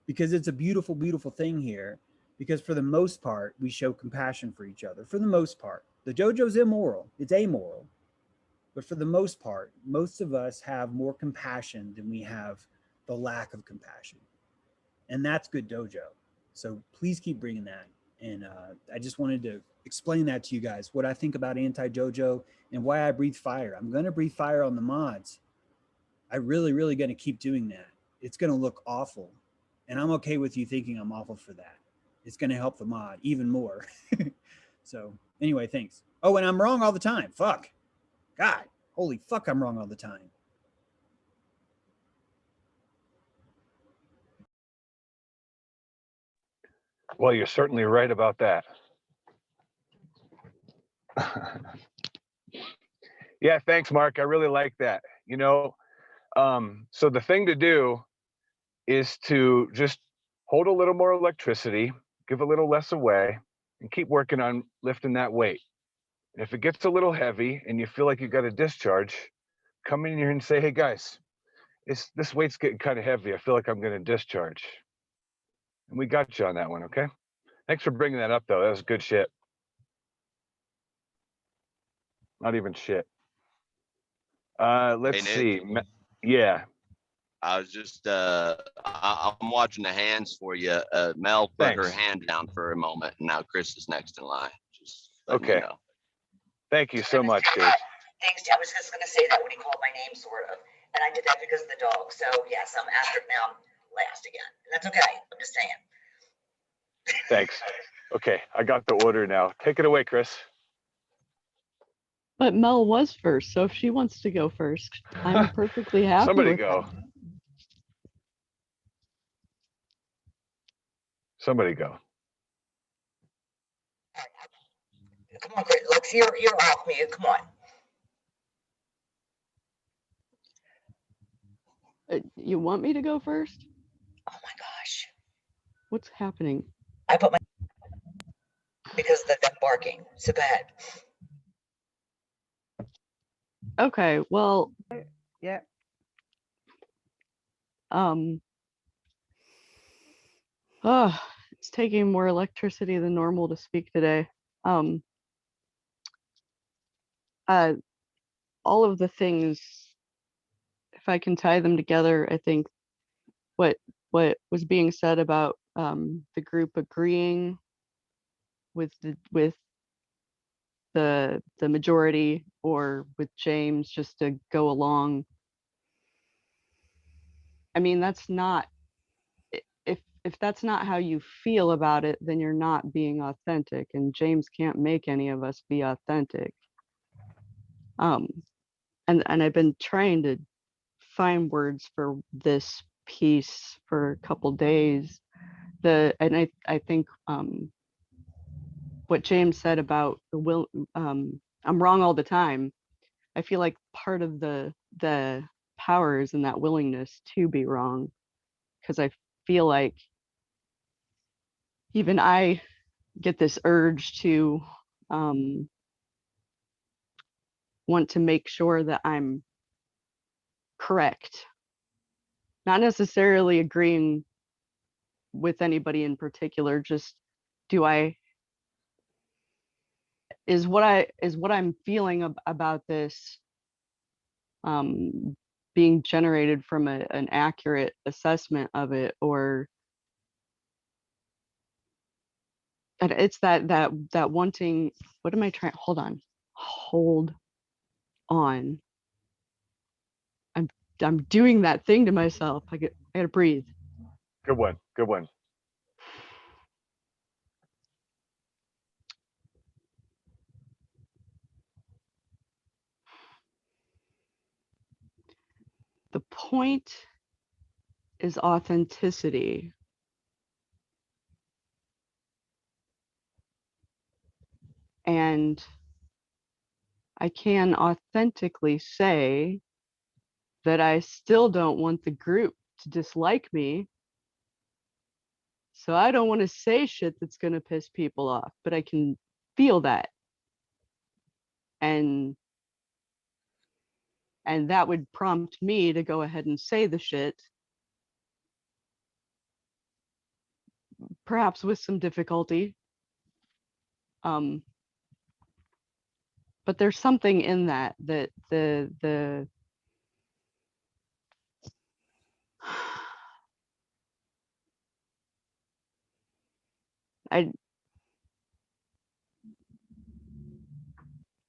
Because it's a beautiful, beautiful thing here. Because for the most part, we show compassion for each other. For the most part. The dojo's immoral. It's amoral. But for the most part, most of us have more compassion than we have the lack of compassion. And that's good dojo. So please keep bringing that. And I just wanted to explain that to you guys, what I think about anti-dojo and why I breathe fire. I'm going to breathe fire on the mods. I really going to keep doing that. It's going to look awful. And I'm okay with you thinking I'm awful for that. It's going to help the mod even more. So anyway, thanks. Oh, and I'm wrong all the time. Fuck. God, holy fuck, I'm wrong all the time. Well, you're certainly right about that. Yeah, thanks, Mark. I really like that. You know, so the thing to do is to just hold a little more electricity, give a little less away, and keep working on lifting that weight. And if it gets a little heavy and you feel like you got to discharge, come in here and say, hey guys, this weight's getting kind of heavy. I feel like I'm going to discharge. And we got you on that one, okay? Thanks for bringing that up, though. That was good shit. Not even shit. Let's see. Yeah. I was just I'm watching the hands for you. Mel put her hand down for a moment, and now Chris is next in line. Just letting you know. Thank you so much, dude. Thanks, I was just gonna say that when he called my name, sort of, and I did that because of the dog. So yes, I'm after now. I'm last again, and that's okay. I'm just saying. Thanks. Okay, I got the order now. Take it away, Chris. But Mel was first, so if she wants to go first, I'm perfectly happy Somebody with go. that. Somebody go. Come on, Chris. Let's you're off me. Come on. You want me to go first? Oh my gosh. What's happening? I put my because of them barking. So go ahead. Okay, well, yeah. It's taking more electricity than normal to speak today. All of the things, if I can tie them together, I think what was being said about the group agreeing with the majority, or with James just to go along. I mean, that's not, if that's not how you feel about it, then you're not being authentic, and James can't make any of us be authentic. And I've been trying to find words for this piece for a couple days. I think what James said about the will, I'm wrong all the time. I feel like part of the power is in that willingness to be wrong, because I feel like even I get this urge to want to make sure that I'm correct, not necessarily agreeing with anybody in particular, just is what I'm feeling about this being generated from an accurate assessment of it, or and it's that wanting, what am I trying, hold on, I'm doing that thing to myself. I gotta breathe. Good one. Good one. The point is authenticity. And I can authentically say that I still don't want the group to dislike me. So I don't want to say shit that's going to piss people off, but I can feel that. And that would prompt me to go ahead and say the shit, perhaps with some difficulty. But there's something in that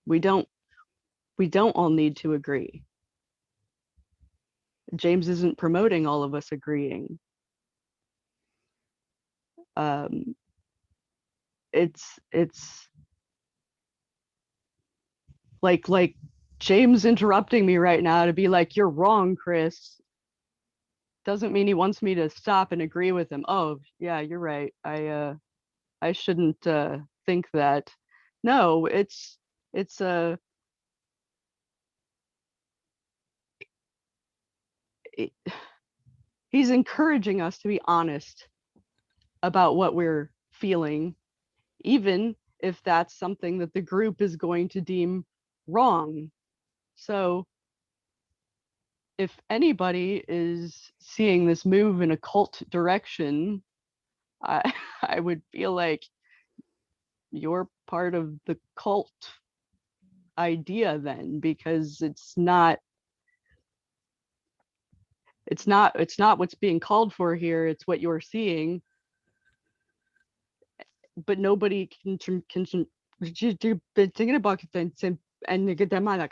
we don't all need to agree. James isn't promoting all of us agreeing. It's like James interrupting me right now to be like, you're wrong, Chris, doesn't mean he wants me to stop and agree with him. Oh yeah, you're right. I shouldn't think that. No, it's he's encouraging us to be honest about what we're feeling, even if that's something that the group is going to deem wrong. So if anybody is seeing this move in a cult direction, I I would feel like you're part of the cult idea then, because it's not what's being called for here, it's what you're seeing. But nobody can thinking about it and get them out of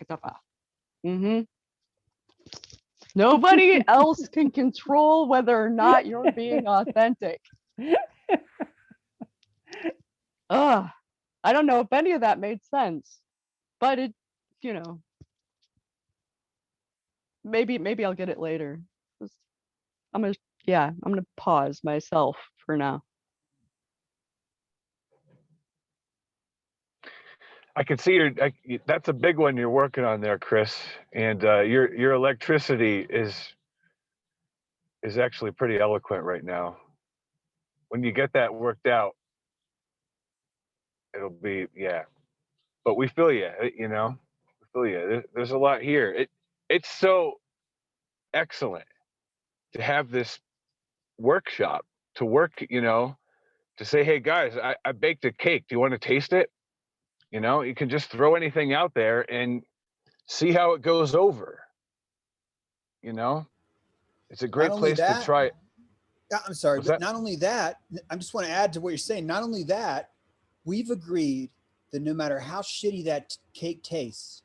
nobody else can control whether or not you're being authentic. Ugh, I don't know if any of that made sense, but it, you know, maybe I'll get it later. I'm gonna pause myself for now. I can see that's a big one you're working on there, Chris. And your electricity is actually pretty eloquent right now. When you get that worked out, it'll be, yeah. But we feel you, you know, we feel you. There's a lot here. It's so excellent to have this workshop, to work, you know, to say, hey guys, I baked a cake. Do you want to taste it? You know, you can just throw anything out there and see how it goes over. You know, it's a great place to try it. I'm sorry, What's but that? not only that, I just want to add to what you're saying. Not only that, we've agreed that no matter how shitty that cake tastes,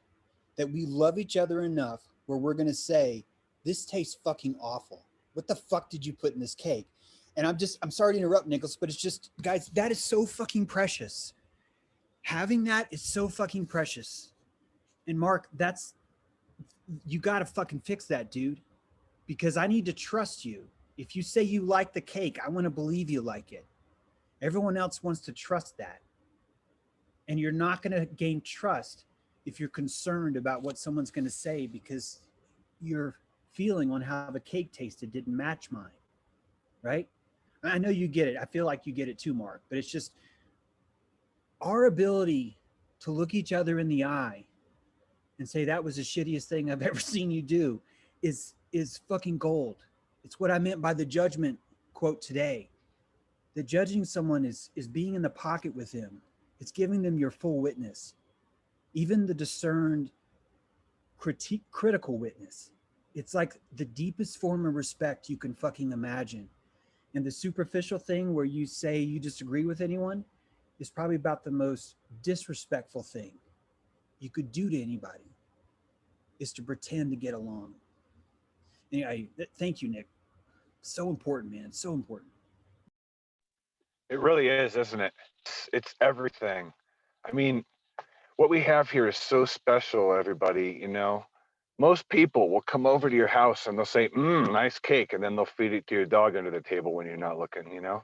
that we love each other enough where we're going to say, this tastes fucking awful. What the fuck did you put in this cake? And I'm sorry to interrupt, Nicholas, but it's just, guys, that is so fucking precious. Having that is so fucking precious. And Mark, you got to fucking fix that, dude, because I need to trust you. If you say you like the cake, I want to believe you like it. Everyone else wants to trust that. And you're not going to gain trust if you're concerned about what someone's going to say because your feeling on how the cake tasted didn't match mine, right? I know you get it. I feel like you get it too, Mark, but it's just our ability to look each other in the eye and say that was the shittiest thing I've ever seen you do is fucking gold. It's what I meant by the judgment quote today. That judging someone is being in the pocket with them. It's giving them your full witness. Even the discerned critical witness. It's like the deepest form of respect you can fucking imagine. And the superficial thing where you say you disagree with anyone is probably about the most disrespectful thing you could do to anybody, is to pretend to get along. Anyway, thank you, Nick. So important, man. So important. It really is, isn't it? It's everything. I mean, what we have here is so special, everybody, you know. Most people will come over to your house and they'll say, nice cake, and then they'll feed it to your dog under the table when you're not looking, you know?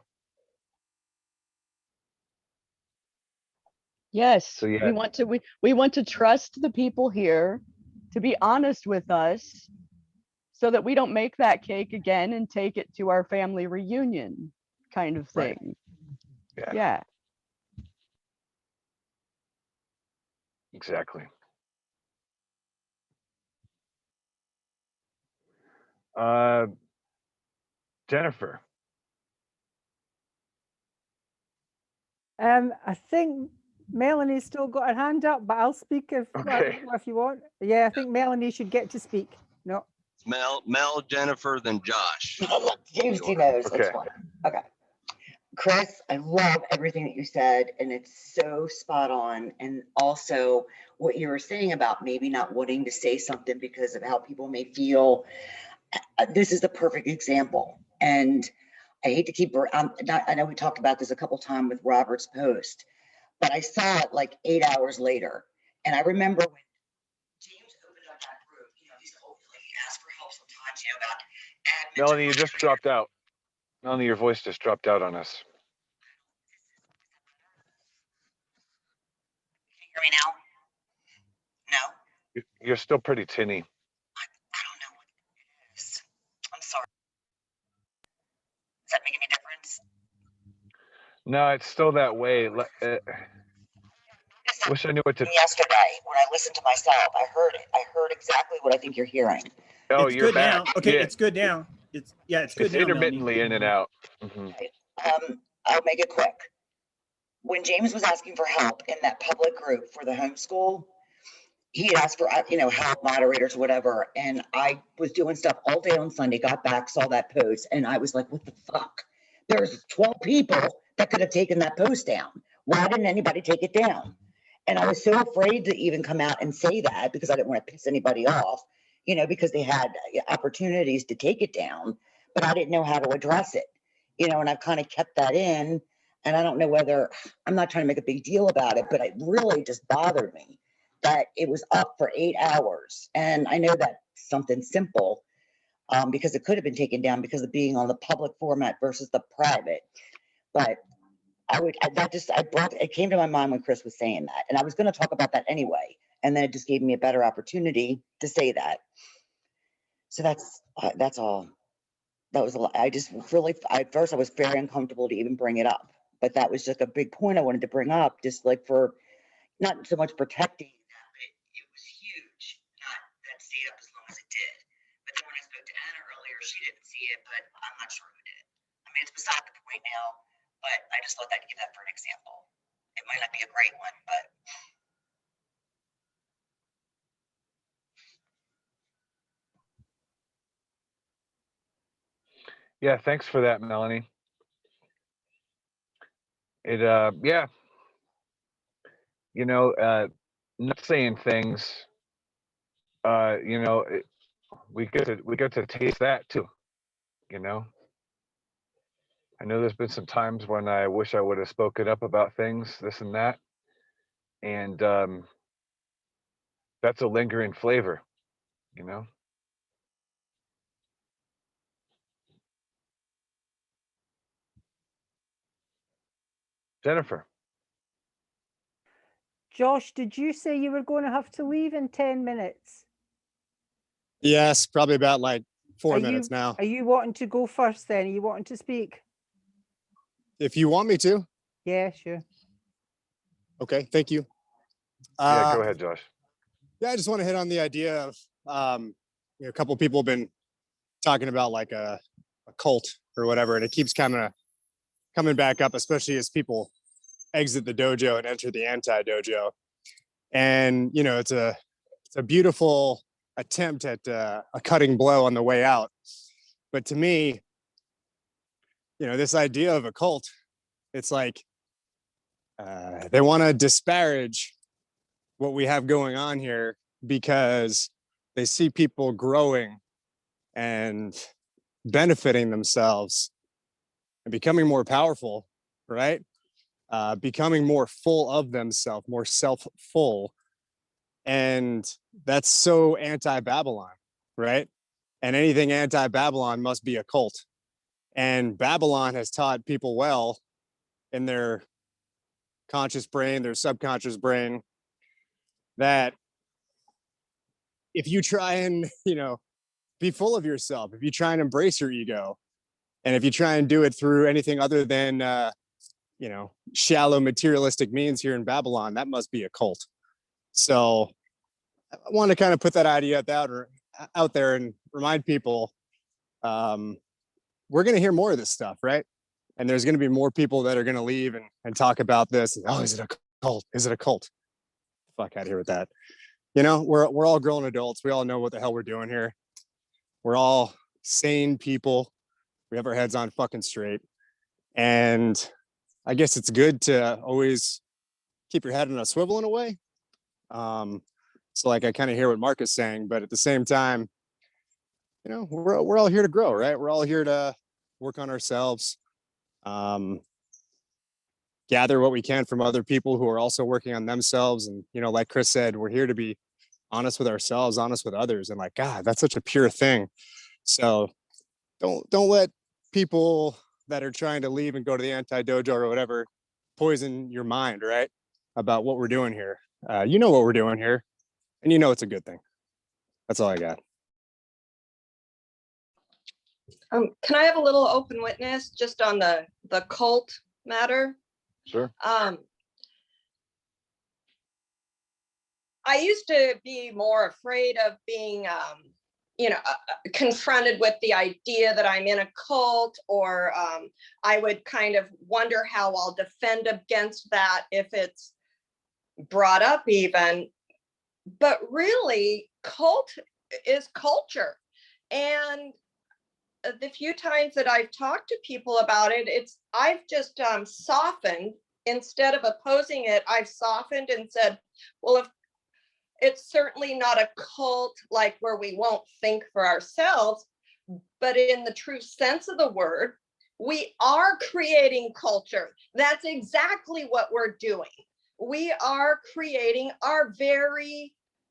Yes, So yeah, we want to trust the people here to be honest with us so that we don't make that cake again and take it to our family reunion kind of thing. Right. Yeah. Exactly. Jennifer. I think Melanie's still got her hand up, but I'll speak if you want. Yeah, I think Melanie should get to speak. No. Mel, Jennifer, then Josh. James D knows. Okay. That's fine. Okay. Chris, I love everything that you said, and it's so spot on. And also what you were saying about maybe not wanting to say something because of how people may feel. This is the perfect example. And I hate to keep, I know we talked about this a couple times with Robert's post, but I saw it like 8 hours later. And I remember when James opened up that group, you know, he's hopefully asked for help sometimes, you know, about admin. Melanie, you just dropped out. Melanie, your voice just dropped out on us. Can you hear me now? No? You're still pretty tinny. I don't know what it is. I'm sorry. Does that make any difference? No, it's still that way. Wish I knew what to. Yesterday, when I listened to myself, I heard it. I heard exactly what I think you're hearing. Oh, It's you're good back. now. Okay, Yeah. it's good now. It's good It's now, Melanie. intermittently in and out. Mhm. I'll make it quick. When James was asking for help in that public group for the homeschool, he had asked for, help, moderators, whatever. And I was doing stuff all day on Sunday, got back, saw that post, and I was like, what the fuck? There's 12 people that could have taken that post down. Why didn't anybody take it down? And I was so afraid to even come out and say that because I didn't want to piss anybody off, because they had opportunities to take it down, but I didn't know how to address it, and I've kind of kept that in. And I don't know whether, I'm not trying to make a big deal about it, but it really just bothered me that it was up for 8 hours. And I know that's something simple, because it could have been taken down because of being on the public format versus the private. But it came to my mind when Chris was saying that, and I was going to talk about that anyway. And then it just gave me a better opportunity to say that. So that's all. That was a lot. I just really, at first I was very uncomfortable to even bring it up, but that was just a big point I wanted to bring up, just like for not so much protecting them, but it was huge not that stayed up as long as it did. But then when I spoke to Anna earlier, she didn't see it, but I'm not sure who did. I mean, it's beside the point now, but I just thought I'd give that for an example. It might not be a great one, but. Yeah, thanks for that, Melanie. It yeah. Not saying things, we get to taste that too, I know there's been some times when I wish I would have spoken up about things, this and that. And that's a lingering flavor, Jennifer. Josh, did you say you were going to have to leave in 10 minutes? Yes, probably about like 4 Are minutes you, now. Are you wanting to go first then? Are you wanting to speak? If you want me to. Yeah, sure. Okay, thank you. Yeah, go ahead, Josh. Yeah, I just want to hit on the idea of, a couple of people have been talking about like a cult or whatever, and it keeps kind of coming back up, especially as people exit the dojo and enter the anti-dojo. And it's a beautiful attempt at a cutting blow on the way out. But to me, this idea of a cult, it's like they want to disparage what we have going on here because they see people growing and benefiting themselves and becoming more powerful, right? Becoming more full of themselves, more self-full. And that's so anti-Babylon, right? And anything anti-Babylon must be a cult. And Babylon has taught people well in their conscious brain, their subconscious brain, that if you try and, be full of yourself, if you try and embrace your ego, and if you try and do it through anything other than, shallow materialistic means here in Babylon, that must be a cult. So I want to kind of put that idea out there and remind people, we're going to hear more of this stuff, right? And there's going to be more people that are going to leave and talk about this. Oh, is it a cult? Is it a cult? Fuck out of here with that. We're all grown adults. We all know what the hell we're doing here. We're all sane people. We have our heads on fucking straight. And I guess it's good to always keep your head on a swivel in a way. So like I kind of hear what Marc is saying, but at the same time, we're all here to grow, right? We're all here to work on ourselves, gather what we can from other people who are also working on themselves. And, like Chris said, we're here to be honest with ourselves, honest with others. And like, God, that's such a pure thing. So don't let people that are trying to leave and go to the anti-dojo or whatever poison your mind, right? About what we're doing here. You know what we're doing here, and it's a good thing. That's all I got. Can I have a little open witness just on the cult matter? Sure. I used to be more afraid of being, confronted with the idea that I'm in a cult, or I would kind of wonder how I'll defend against that if it's brought up even. But really, cult is culture. And the few times that I've talked to people about it, I've just softened. Instead of opposing it, I've softened and said, well, if it's certainly not a cult like where we won't think for ourselves, but in the true sense of the word, we are creating culture. That's exactly what we're doing. We are creating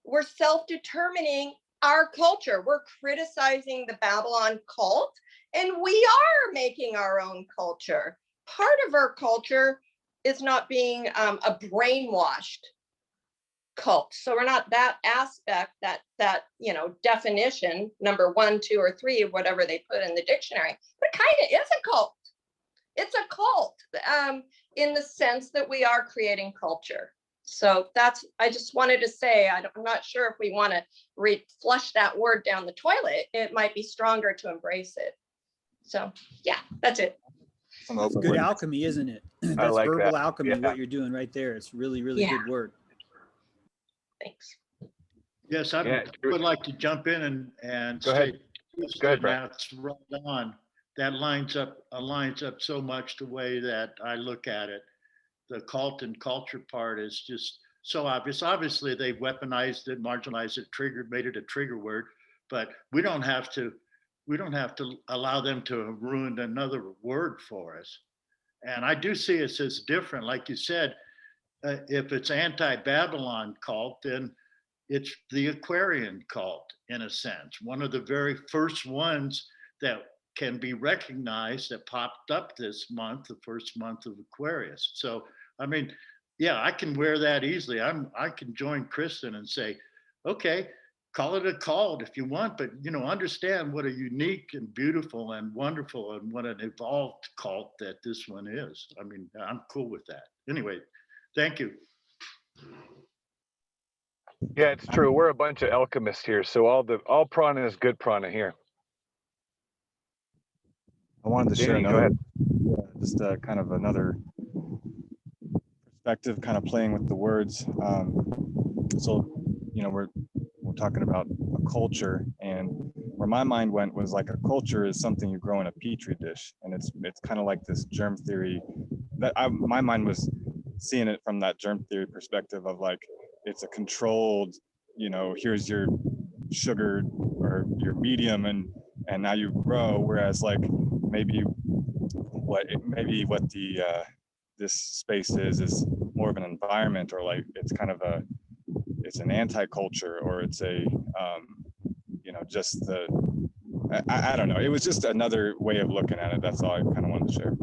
we're self-determining our culture. We're criticizing the Babylon cult, and we are making our own culture. Part of our culture is not being a brainwashed cult. So we're not that aspect, that definition, number 1, 2, or 3, whatever they put in the dictionary, but it kind of is a cult. It's a cult in the sense that we are creating culture. So I just wanted to say, I'm not sure if we want to flush that word down the toilet. It might be stronger to embrace it. So yeah, that's it. That's good alchemy, isn't it? That's like verbal that. alchemy, Yeah. what you're doing right there. It's really, really good work. Thanks. Yes, I would like to jump in and Go ahead. Go ahead, Brad. that's right on. That lines up so much the way that I look at it. The cult and culture part is just so obvious. Obviously, they weaponized it, marginalized it, made it a trigger word, but we don't have to allow them to ruin another word for us. And I do see us as different. Like you said, if it's anti-Babylon cult, then it's the Aquarian cult, in a sense. One of the very first ones that can be recognized that popped up this month, the first month of Aquarius. So, I mean, yeah, I can wear that easily. I can join Kristin and say, okay, call it a cult if you want, but understand what a unique and beautiful and wonderful and what an evolved cult that this one is. I mean, I'm cool with that. Anyway, thank you. Yeah, it's true. We're a bunch of alchemists here, so all prana is good prana here. I wanted to share Danny, go another, ahead. just kind of another perspective, kind of playing with the words. So, we're talking about a culture, and where my mind went was like a culture is something you grow in a petri dish, and it's kind of like this germ theory. My mind was seeing it from that germ theory perspective of like it's a controlled, here's your sugar or your medium, and now you grow. Whereas like maybe what the this space is more of an environment, or like it's kind of it's an anti-culture, or it's a just the I don't know. It was just another way of looking at it. That's all I kind of wanted to share.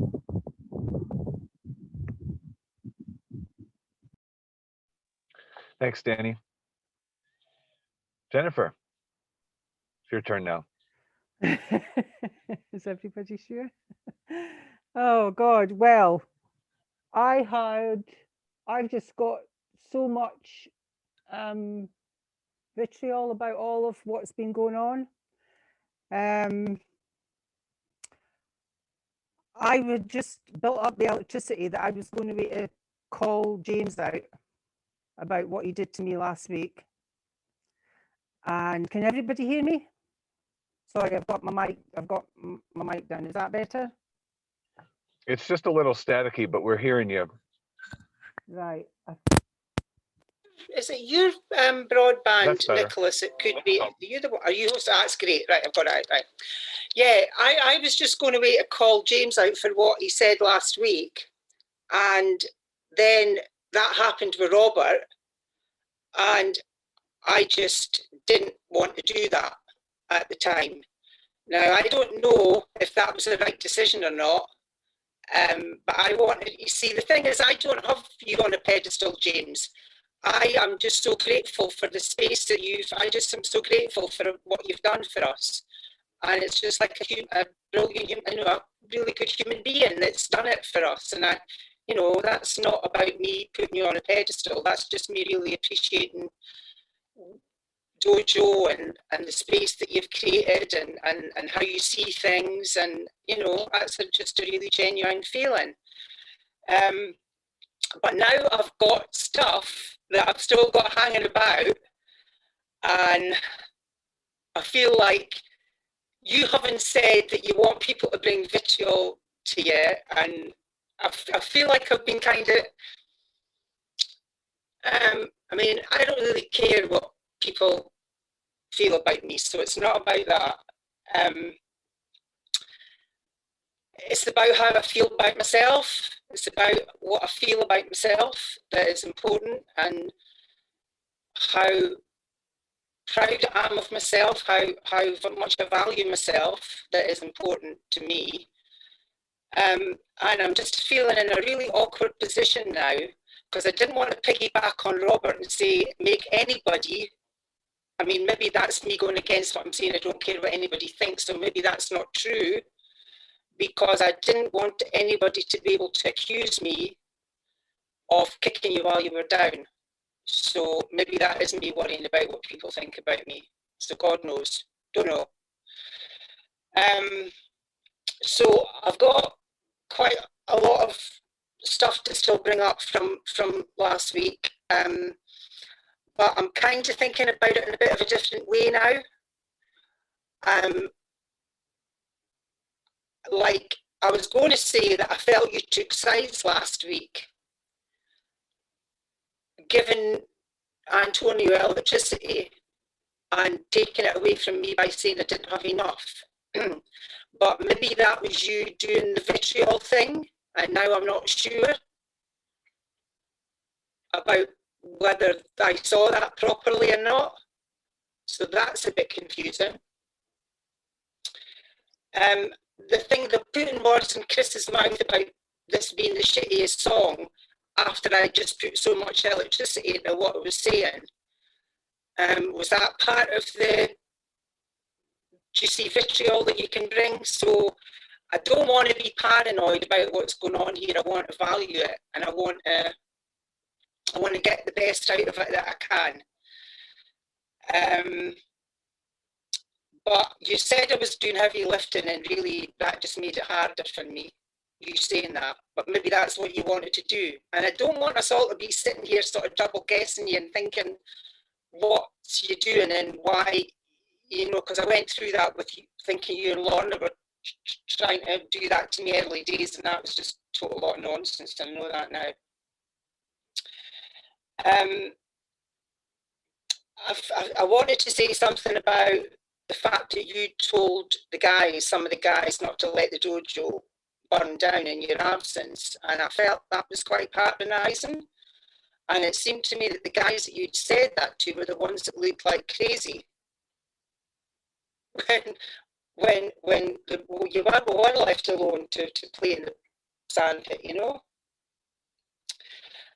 Thanks, Danny. Jennifer, it's your turn now. Is everybody sure? Oh God, well, I've just got so much vitriol about all of what's been going on. I would just built up the electricity that I was going to wait to call James out about what he did to me last week. And can everybody hear me? Sorry, I've got my mic down. Is that better? It's just a little staticky, but we're hearing you. Right. Is it your broadband, That's better. Nicholas? It could be. Are you? That's great. Right, I've got it. Right. Yeah, I was just going to wait to call James out for what he said last week, and then that happened with Robert, and I just didn't want to do that at the time. Now, I don't know if that was the right decision or not, but I wanted, you see, the thing is, I don't have you on a pedestal, James. I am just so grateful for the space that I just am so grateful for what you've done for us. And it's just like a brilliant, a really good human being that's done it for us. And you know, that's not about me putting you on a pedestal. That's just me really appreciating Dojo and the space that you've created and how you see things, and you know, that's just a really genuine feeling. But now I've got stuff that I've still got hanging about, and I feel like you haven't said that you want people to bring vitriol to you, and I feel like I've been kind of, I mean, I don't really care what people feel about me, so it's not about that. It's about how I feel about myself. It's about what I feel about myself that is important, and how proud I am of myself, how much I value myself that is important to me. And I'm just feeling in a really awkward position now, because I didn't want to piggyback on Robert and say, make anybody, I mean, maybe that's me going against what I'm saying, I don't care what anybody thinks, so maybe that's not true, because I didn't want anybody to be able to accuse me of kicking you while you were down. So maybe that is me worrying about what people think about me. So God knows, don't know. So I've got quite a lot of stuff to still bring up from last week, but I'm kind of thinking about it in a bit of a different way now. Like I was going to say that I felt you took sides last week, giving Antonio electricity and taking it away from me by saying I didn't have enough. But maybe that was you doing the vitriol thing, and now I'm not sure about whether I saw that properly or not. So that's a bit confusing. The thing that putting words in Chris's mouth about this being the shittiest song after I just put so much electricity into what I was saying, was that part of the juicy vitriol that you can bring? So I don't want to be paranoid about what's going on here. I want to value it, and I want to get the best out of it that I can. But you said I was doing heavy lifting, and really that just made it harder for me, you saying that. But maybe that's what you wanted to do. And I don't want us all to be sitting here sort of double guessing you and thinking what you're doing and why, you know, because I went through that with you, thinking you and Lorna were trying to do that to me early days, and that was just a total lot of nonsense. I know that now. I wanted to say something about the fact that you told the guys, some of the guys, not to let the dojo burn down in your absence, and I felt that was quite patronising. And it seemed to me that the guys that you'd said that to were the ones that looked like crazy. When you were the one left alone to play in the sandpit, you know.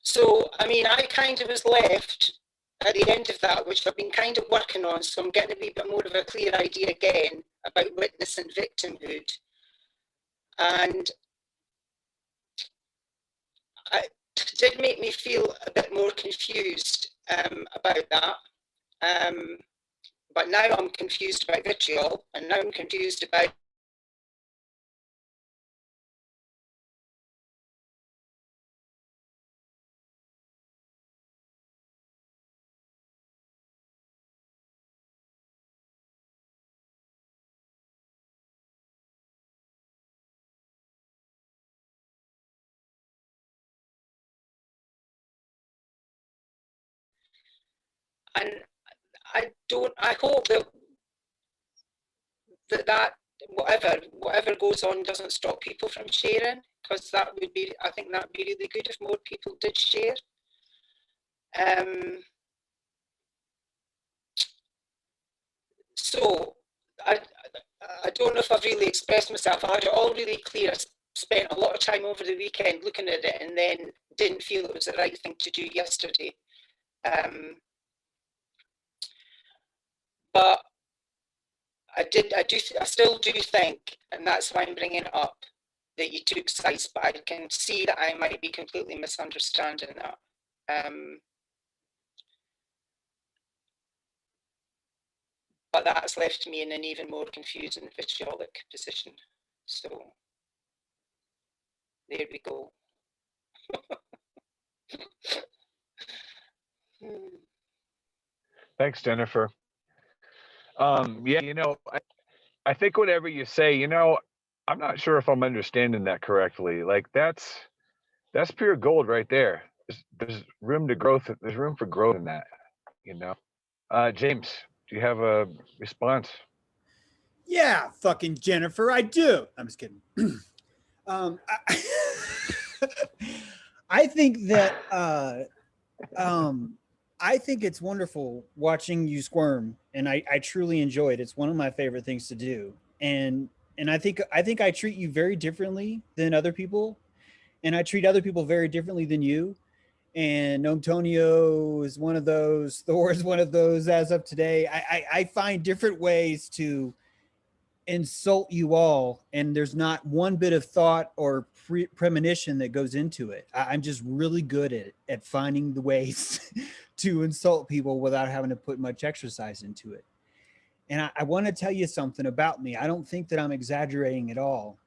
So I mean, I kind of was left at the end of that, which I've been kind of working on, so I'm getting a wee bit more of a clear idea again about witness and victimhood. And it did make me feel a bit more confused about that. But now I'm confused about vitriol, and now I'm confused about and I hope that whatever goes on doesn't stop people from sharing, because that would be, I think that would be really good if more people did share. So I don't know if I've really expressed myself. I had it all really clear. I spent a lot of time over the weekend looking at it, and then didn't feel it was the right thing to do yesterday. But I still do think, and that's why I'm bringing it up, that you took sides, but I can see that I might be completely misunderstanding that. But that's left me in an even more confused and vitriolic position. So there we go. Thanks, Jennifer. Yeah, I think whatever you say, I'm not sure if I'm understanding that correctly. Like that's pure gold right there. There's room to growth. There's room for growth in that, James, do you have a response? Yeah, fucking Jennifer, I do. I'm just kidding. I think that I think it's wonderful watching you squirm, and I truly enjoy it. It's one of my favorite things to do, and I think I treat you very differently than other people, and I treat other people very differently than you. And Antonio is one of those. Thor is one of those. As of today, I find different ways to insult you all, and there's not one bit of thought or premonition that goes into it. I'm just really good at finding the ways to insult people without having to put much exercise into it. And I want to tell you something about me. I don't think that I'm exaggerating at all.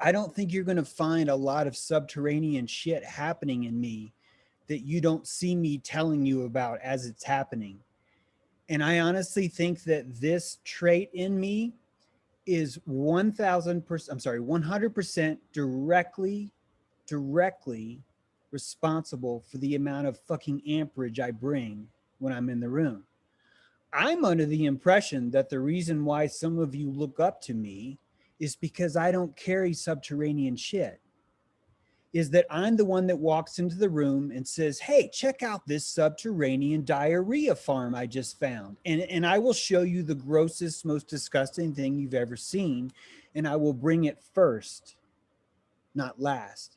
I don't think you're going to find a lot of subterranean shit happening in me that you don't see me telling you about as it's happening. And I honestly think that this trait in me is 100% directly responsible for the amount of fucking amperage I bring when I'm in the room. I'm under the impression that the reason why some of you look up to me is because I don't carry subterranean shit. Is that I'm the one that walks into the room and says, hey, check out this subterranean diarrhea farm I just found. And I will show you the grossest, most disgusting thing you've ever seen. And I will bring it first, not last.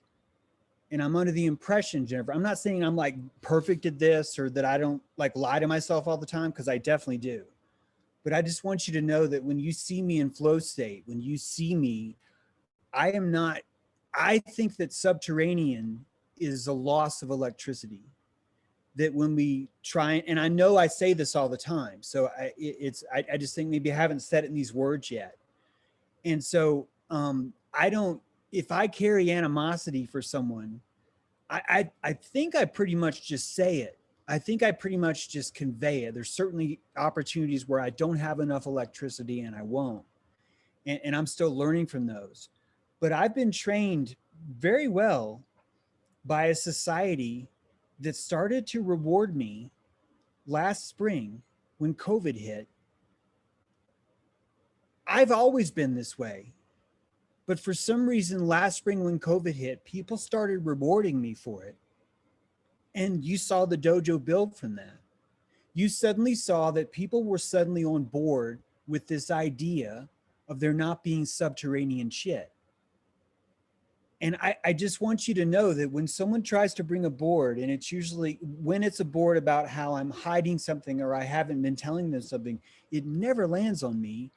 And I'm under the impression, Jennifer, I'm not saying I'm like perfect at this or that I don't like lie to myself all the time, because I definitely do. But I just want you to know that when you see me in flow state, when you see me, I think that subterranean is a loss of electricity. That when we try, and I know I say this all the time, so I just think maybe I haven't said it in these words yet. And so if I carry animosity for someone, I think I pretty much just say it. I think I pretty much just convey it. There's certainly opportunities where I don't have enough electricity and I won't. And I'm still learning from those. But I've been trained very well by a society that started to reward me last spring when COVID hit. I've always been this way. But for some reason, last spring when COVID hit, people started rewarding me for it. And you saw the dojo build from that. You suddenly saw that people were suddenly on board with this idea of there not being subterranean shit. And I just want you to know that when someone tries to bring a board, and it's usually when it's a board about how I'm hiding something or I haven't been telling them something, it never lands on me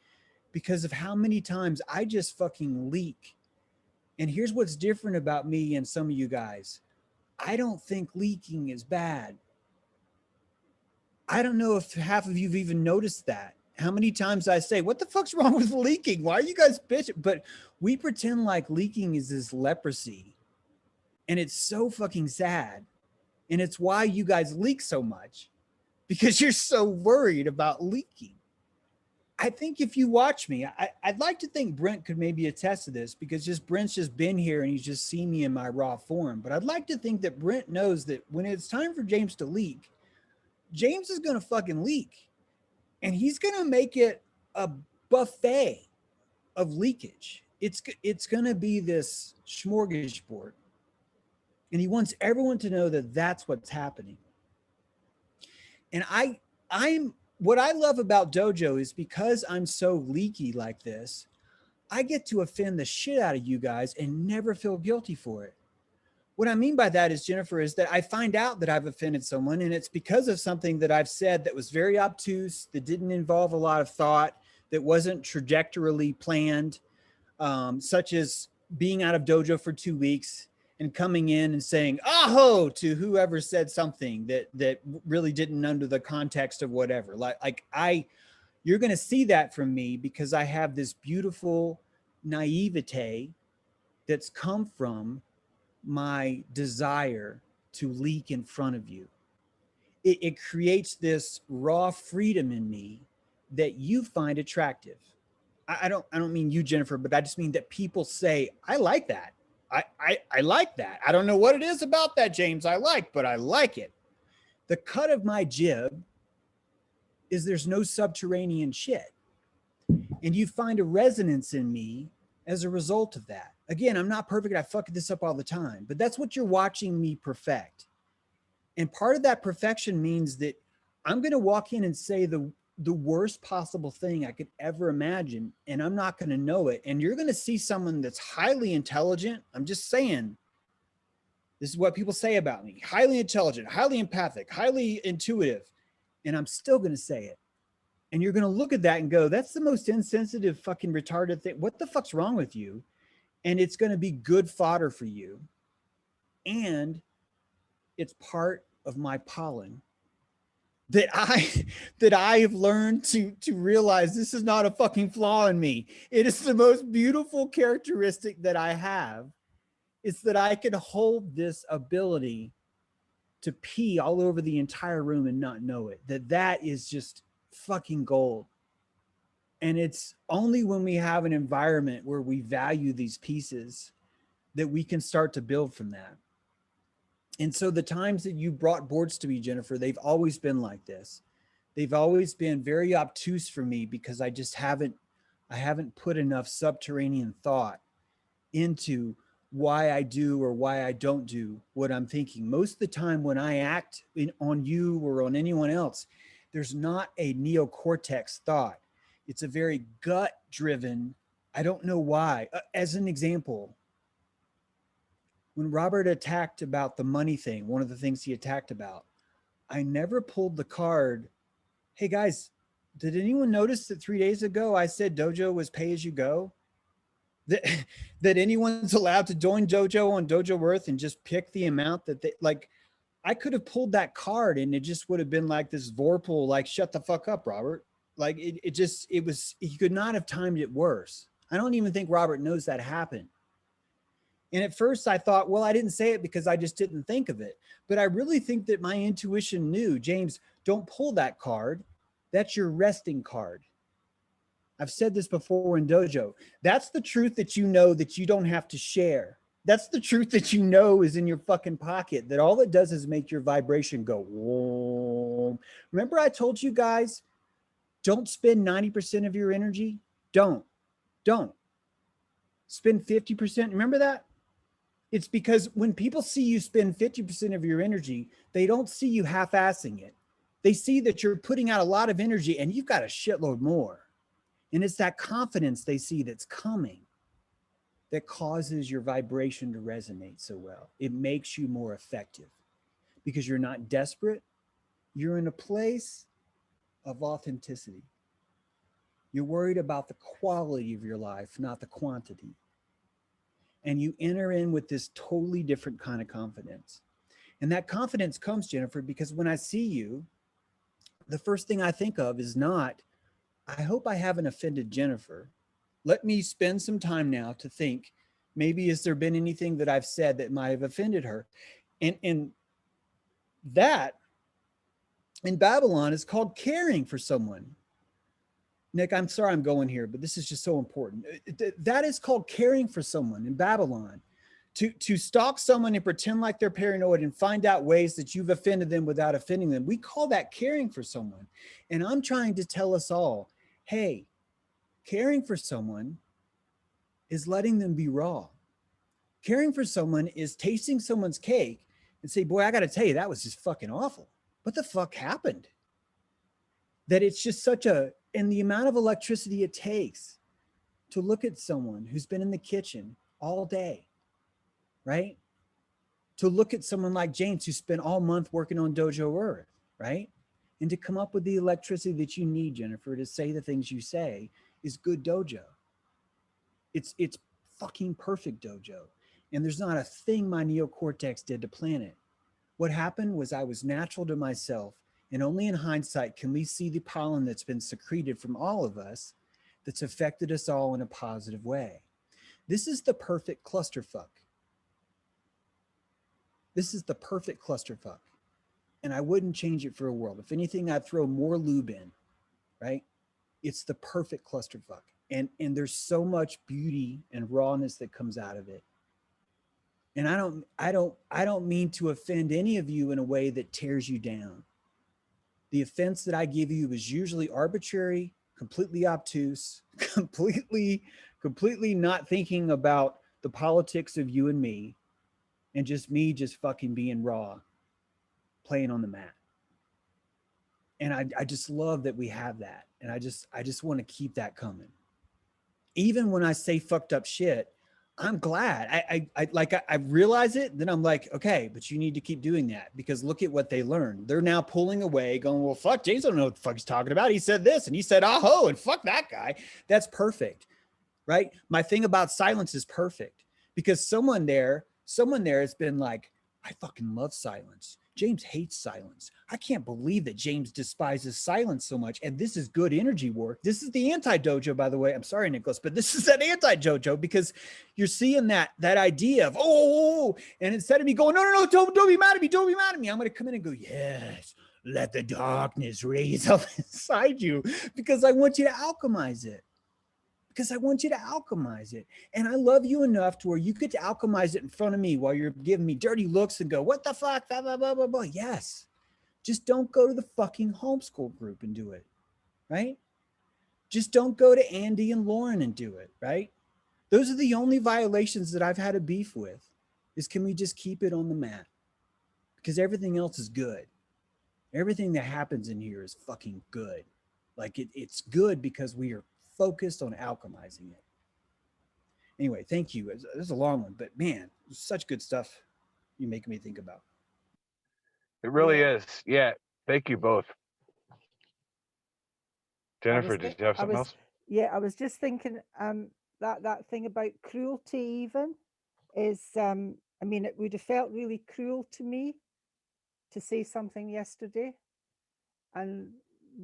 because of how many times I just fucking leak. And here's what's different about me and some of you guys. I don't think leaking is bad. I don't know if half of you've even noticed that. How many times I say, what the fuck's wrong with leaking? Why are you guys bitching? But we pretend like leaking is this leprosy. And it's so fucking sad. And it's why you guys leak so much, because you're so worried about leaking. I think if you watch me, I'd like to think Brent could maybe attest to this, because Brent's just been here and he's just seen me in my raw form. But I'd like to think that Brent knows that when it's time for James to leak, James is going to fucking leak. And he's going to make it a buffet of leakage. It's going to be this smorgasbord. And he wants everyone to know that that's what's happening. And what I love about Dojo is because I'm so leaky like this, I get to offend the shit out of you guys and never feel guilty for it. What I mean by that is, Jennifer, is that I find out that I've offended someone, and it's because of something that I've said that was very obtuse, that didn't involve a lot of thought, that wasn't trajectorily planned, such as being out of dojo for 2 weeks and coming in and saying aho to whoever said something that really didn't under the context of whatever. You're going to see that from me because I have this beautiful naivete that's come from my desire to leak in front of you. It creates this raw freedom in me that you find attractive. I don't mean you, Jennifer, but I just mean that people say, I like that. I like that. I don't know what it is about that, James, but I like it. The cut of my jib is there's no subterranean shit. And you find a resonance in me as a result of that. Again, I'm not perfect. I fuck this up all the time, but that's what you're watching me perfect. And part of that perfection means that I'm going to walk in and say the worst possible thing I could ever imagine, and I'm not going to know it. And you're going to see someone that's highly intelligent. I'm just saying, this is what people say about me: highly intelligent, highly empathic, highly intuitive. And I'm still going to say it. And you're going to look at that and go, that's the most insensitive fucking retarded thing. What the fuck's wrong with you? And it's going to be good fodder for you. And it's part of my pollen that I have learned to realize this is not a fucking flaw in me. It is the most beautiful characteristic that I have. It's that I can hold this ability to pee all over the entire room and not know it. That is just fucking gold. And it's only when we have an environment where we value these pieces that we can start to build from that. And so the times that you brought boards to me, Jennifer, they've always been like this. They've always been very obtuse for me because I haven't put enough subterranean thought into why I do or why I don't do what I'm thinking. Most of the time when I act on you or on anyone else, there's not a neocortex thought. It's a very gut driven, I don't know why. As an example, when Robert attacked about the money thing, one of the things he attacked about, I never pulled the card. Hey guys, did anyone notice that 3 days ago I said Dojo was pay as you go? That anyone's allowed to join Dojo on Dojo Earth and just pick the amount that they like. I could have pulled that card and it just would have been like this Vorpal, like, shut the fuck up, Robert. Like he could not have timed it worse. I don't even think Robert knows that happened. And at first I thought, well, I didn't say it because I just didn't think of it. But I really think that my intuition knew, James, don't pull that card. That's your resting card. I've said this before in Dojo. That's the truth that you know that you don't have to share. That's the truth that you know is in your fucking pocket, that all it does is make your vibration go, whoa. Remember I told you guys, don't spend 90% of your energy. Don't. Spend 50%. Remember that? It's because when people see you spend 50% of your energy, they don't see you half-assing it. They see that you're putting out a lot of energy and you've got a shitload more. And it's that confidence they see that's coming that causes your vibration to resonate so well. It makes you more effective because you're not desperate. You're in a place of authenticity. You're worried about the quality of your life, not the quantity. And you enter in with this totally different kind of confidence. And that confidence comes, Jennifer, because when I see you, the first thing I think of is not, I hope I haven't offended Jennifer. Let me spend some time now to think, maybe has there been anything that I've said that might have offended her? And that in Babylon is called caring for someone. Nick, I'm sorry I'm going here, but this is just so important. That is called caring for someone in Babylon. To stalk someone and pretend like they're paranoid and find out ways that you've offended them without offending them. We call that caring for someone. And I'm trying to tell us all, hey, caring for someone is letting them be raw. Caring for someone is tasting someone's cake and say, boy, I got to tell you, that was just fucking awful. What the fuck happened? That it's just and the amount of electricity it takes to look at someone who's been in the kitchen all day, right? To look at someone like James who spent all month working on Dojo Earth, right? And to come up with the electricity that you need, Jennifer, to say the things you say is good Dojo. It's fucking perfect dojo. And there's not a thing my neocortex did to plan it. What happened was I was natural to myself, and only in hindsight can we see the pollen that's been secreted from all of us that's affected us all in a positive way. This is the perfect clusterfuck. This is the perfect clusterfuck. And I wouldn't change it for a world. If anything, I'd throw more lube in, right? It's the perfect clusterfuck. And there's so much beauty and rawness that comes out of it. And I don't mean to offend any of you in a way that tears you down. The offense that I give you is usually arbitrary, completely obtuse, completely not thinking about the politics of you and me, and just me just fucking being raw, playing on the mat. And I just love that we have that. And I just want to keep that coming. Even when I say fucked up shit, I'm glad. I realize it, then I'm like, okay, but you need to keep doing that, because look at what they learned. They're now pulling away, going, well, fuck, James don't know what the fuck he's talking about. He said this and he said, aho, and fuck that guy. That's perfect, right? My thing about silence is perfect, because someone there has been like, I fucking love silence. James hates silence. I can't believe that James despises silence so much. And this is good energy work. This is the anti-dojo, by the way. I'm sorry, Nicholas, but this is that anti-dojo, because you're seeing that idea of, oh, and instead of me going, no, don't be mad at me. Don't be mad at me. I'm going to come in and go, yes, let the darkness raise up inside you, because I want you to alchemize it. And I love you enough to where you get to alchemize it in front of me while you're giving me dirty looks and go, what the fuck, blah, blah, blah, blah, blah. Yes. Just don't go to the fucking homeschool group and do it, right? Just don't go to Andy and Lauren and do it, right? Those are the only violations that I've had a beef with, is can we just keep it on the mat? Because everything else is good. Everything that happens in here is fucking good. Like it's good because we are focused on alchemizing it. Anyway, thank you. This is a long one, but man, such good stuff you make me think about. It really is. Yeah. Thank you both. Jennifer, did you have something else? Yeah, I was just thinking that thing about cruelty even is, I mean, it would have felt really cruel to me to say something yesterday. And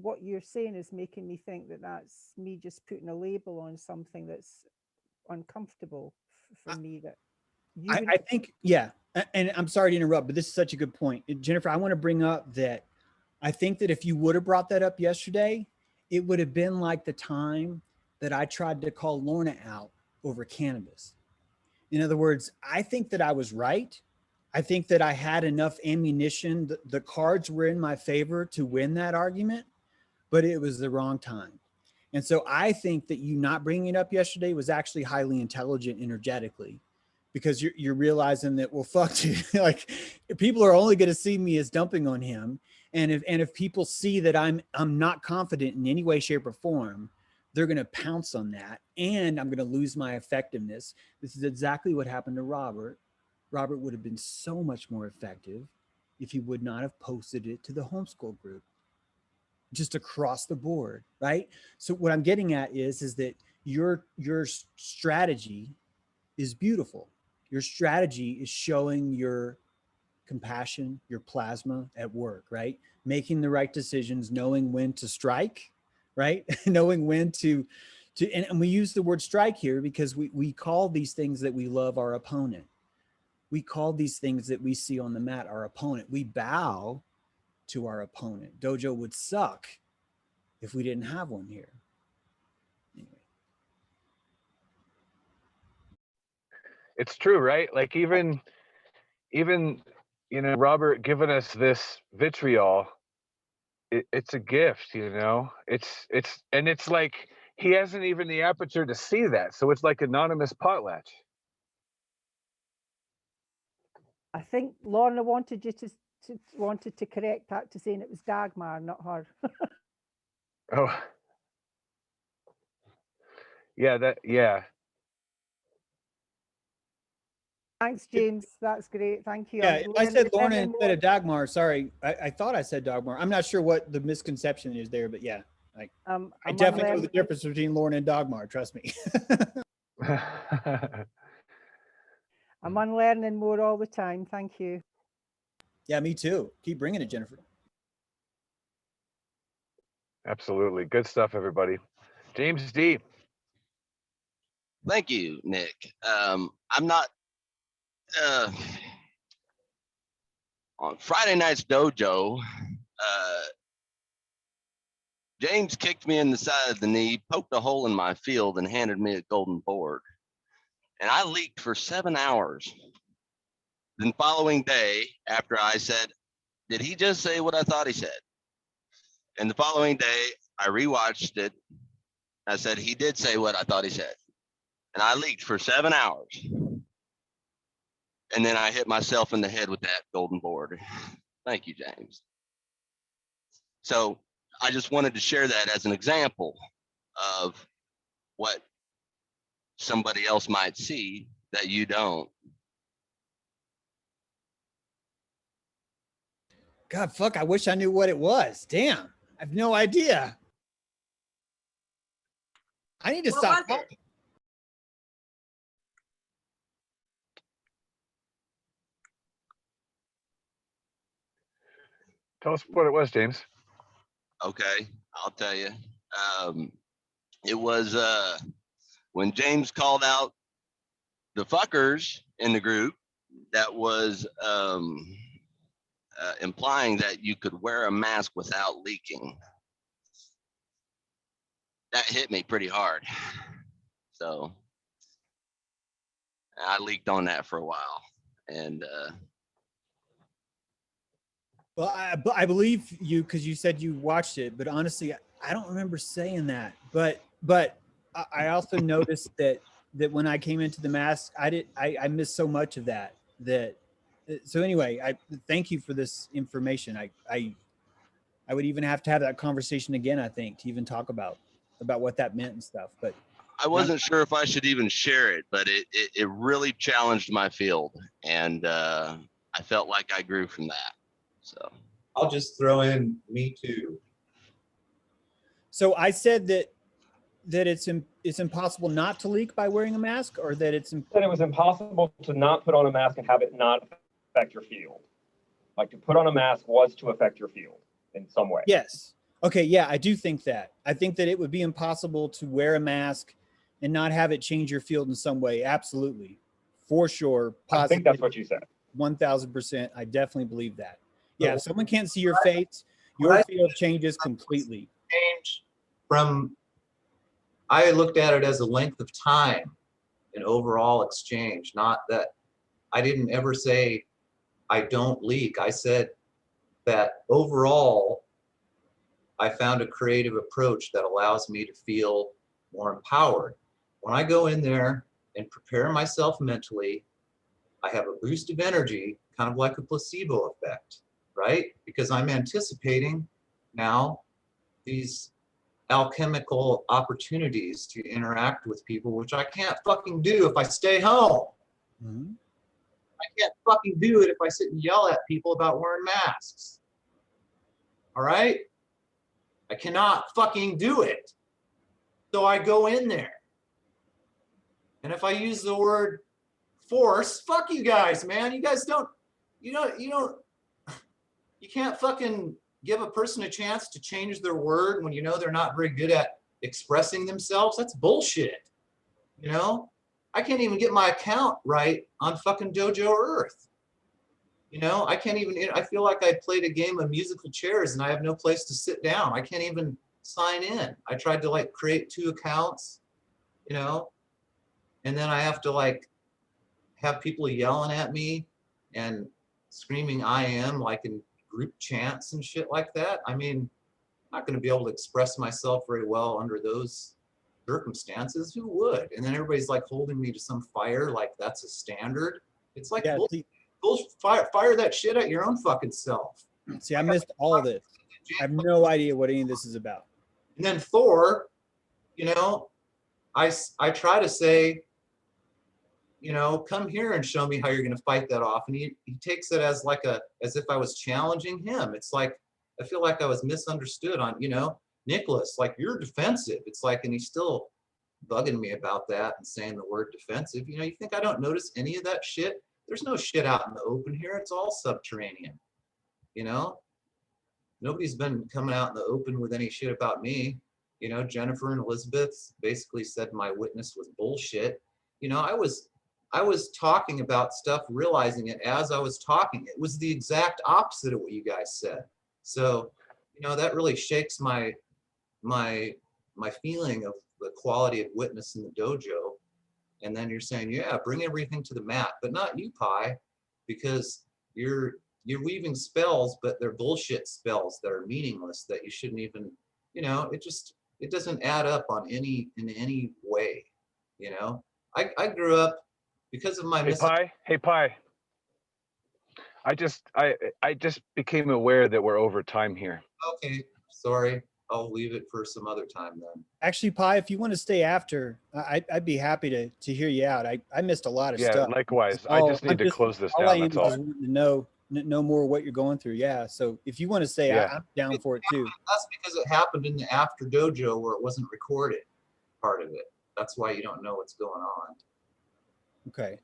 what you're saying is making me think that that's me just putting a label on something that's uncomfortable for me. That I think, yeah. And I'm sorry to interrupt, but this is such a good point. Jennifer, I want to bring up that I think that if you would have brought that up yesterday, it would have been like the time that I tried to call Lorna out over cannabis. In other words, I think that I was right. I think that I had enough ammunition. The cards were in my favor to win that argument, but it was the wrong time. And so I think that you not bringing it up yesterday was actually highly intelligent energetically, because you're realizing that, well, fuck you. Like, people are only going to see me as dumping on him. And if people see that I'm not confident in any way, shape, or form, they're going to pounce on that, and I'm going to lose my effectiveness. This is exactly what happened to Robert. Robert would have been so much more effective if he would not have posted it to the homeschool group, just across the board, right? So what I'm getting at is that your strategy is beautiful. Your strategy is showing your compassion, your plasma at work, right? Making the right decisions, knowing when to strike, right? Knowing when to and we use the word strike here because we call these things that we love our opponent. We call these things that we see on the mat our opponent. We bow to our opponent. Dojo would suck if we didn't have one here. Anyway. It's true, right? Like even, Robert giving us this vitriol, it's a gift, it's like he hasn't even the aperture to see that. So it's like anonymous potlatch. I think Lorna wanted you to correct that to saying it was Dagmar, not her. Oh, yeah. Thanks, James. That's great. Thank you. Yeah, I said Lorna instead of Dagmar. Sorry, I thought I said Dagmar. I'm not sure what the misconception is there, but yeah, I definitely know the difference between Lorna and Dagmar. Trust me. I'm on learning more all the time. Thank you. Yeah, me too. Keep bringing it, Jennifer. Absolutely. Good stuff, everybody. James D. Thank you, Nick. I'm not on Friday night's dojo. James kicked me in the side of the knee, poked a hole in my field, and handed me a golden board. And I leaked for 7 hours. Then following day, after I said, "Did he just say what I thought he said?" And the following day, I rewatched it. I said, "He did say what I thought he said." And I leaked for 7 hours. And then I hit myself in the head with that golden board. Thank you, James. So I just wanted to share that as an example of what somebody else might see that you don't. God, fuck, I wish I knew what it was. Damn, I have no idea. I need to stop talking. Tell us what it was, James. Okay, I'll tell you. It was when James called out the fuckers in the group that was implying that you could wear a mask without leaking. That hit me pretty hard. So I leaked on that for a while. And Well, I believe you because you said you watched it, but honestly, I don't remember saying that. But I also noticed that when I came into the mask, I missed so much of that. So anyway, I thank you for this information. I would even have to have that conversation again, I think, to even talk about what that meant and stuff. But I wasn't sure if I should even share it, but it really challenged my field, and I felt like I grew from that. So I'll just throw in me too. So I said that it's impossible not to leak by wearing a mask, or that it was impossible to not put on a mask and have it not affect your field. Like, to put on a mask was to affect your field in some way. Yes. Okay. Yeah, I do think that. I think that it would be impossible to wear a mask and not have it change your field in some way. Absolutely. For sure. I think that's what you said. 1000%. I definitely believe that. Yeah. If someone can't see your face, your field changes completely. Change from, I looked at it as a length of time in overall exchange, not that I didn't ever say I don't leak. I said that overall, I found a creative approach that allows me to feel more empowered. When I go in there and prepare myself mentally, I have a boost of energy, kind of like a placebo effect, right? Because I'm anticipating now these alchemical opportunities to interact with people, which I can't fucking do if I stay home. Mm-hmm. I can't fucking do it if I sit and yell at people about wearing masks. All right? I cannot fucking do it. So I go in there. And if I use the word force, fuck you guys, man. You guys don't, you can't fucking give a person a chance to change their word when you know they're not very good at expressing themselves. That's bullshit. You know? I can't even get my account right on fucking Dojo Earth. You know, I can't even, I feel like I played a game of musical chairs and I have no place to sit down. I can't even sign in. I tried to like create 2 accounts, you know, and then I have to like have people yelling at me and screaming I am like in group chants and shit like that. I mean, I'm not going to be able to express myself very well under those circumstances. Who would? And then everybody's like holding me to some fire like that's a standard. It's like, fire that shit at your own fucking self. See, I missed all of this. I have no idea what any of this is about. And then Thor, you know, I try to say, you know, come here and show me how you're going to fight that off. And he takes it as like as if I was challenging him. It's like, I feel like I was misunderstood on, you know, Nicholas, like you're defensive. It's like, and he's still bugging me about that and saying the word defensive. You know, you think I don't notice any of that shit? There's no shit out in the open here. It's all subterranean. You know, nobody's been coming out in the open with any shit about me. You know, Jennifer and Elizabeth basically said my witness was bullshit. You know, I was talking about stuff, realizing it as I was talking. It was the exact opposite of what you guys said. So, you know, that really shakes my feeling of the quality of witness in the dojo. And then you're saying, yeah, bring everything to the mat, but not you, Pi, because you're weaving spells, but they're bullshit spells that are meaningless, that you shouldn't even, you know, it doesn't add up in any way. You know, I grew up because of my Hey Pi. I just became aware that we're over time here. Okay, sorry. I'll leave it for some other time then. Actually, Pi, if you want to stay after, I'd be happy to hear you out. I missed a lot of Yeah, stuff. likewise. I just need to close this all I down. am That's all. is wanting to know more what you're going through. Yeah. So if you want to stay, Yeah. I'm down for it too. That's because it happened in the after dojo where it wasn't recorded, part of it. That's why you don't know what's going on. Okay.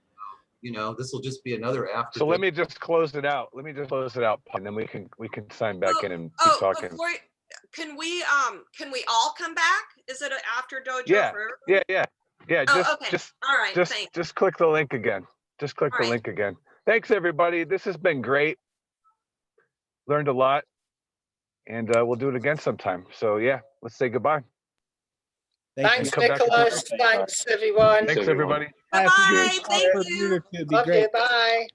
You know, this will just be another after. So let me just close it out. And then we can sign back in and keep talking. Before, can we all come back? Is it an after dojo Yeah, for yeah. Oh, okay. All right, thanks. Just click the link again. Just click the link again. Thanks, everybody. This has been great. Learned a lot, and we'll do it again sometime. So yeah, let's say goodbye. Thanks, Come back Nicholas. Thanks, everyone. Thanks, everybody. Bye. Thank you. Okay, bye.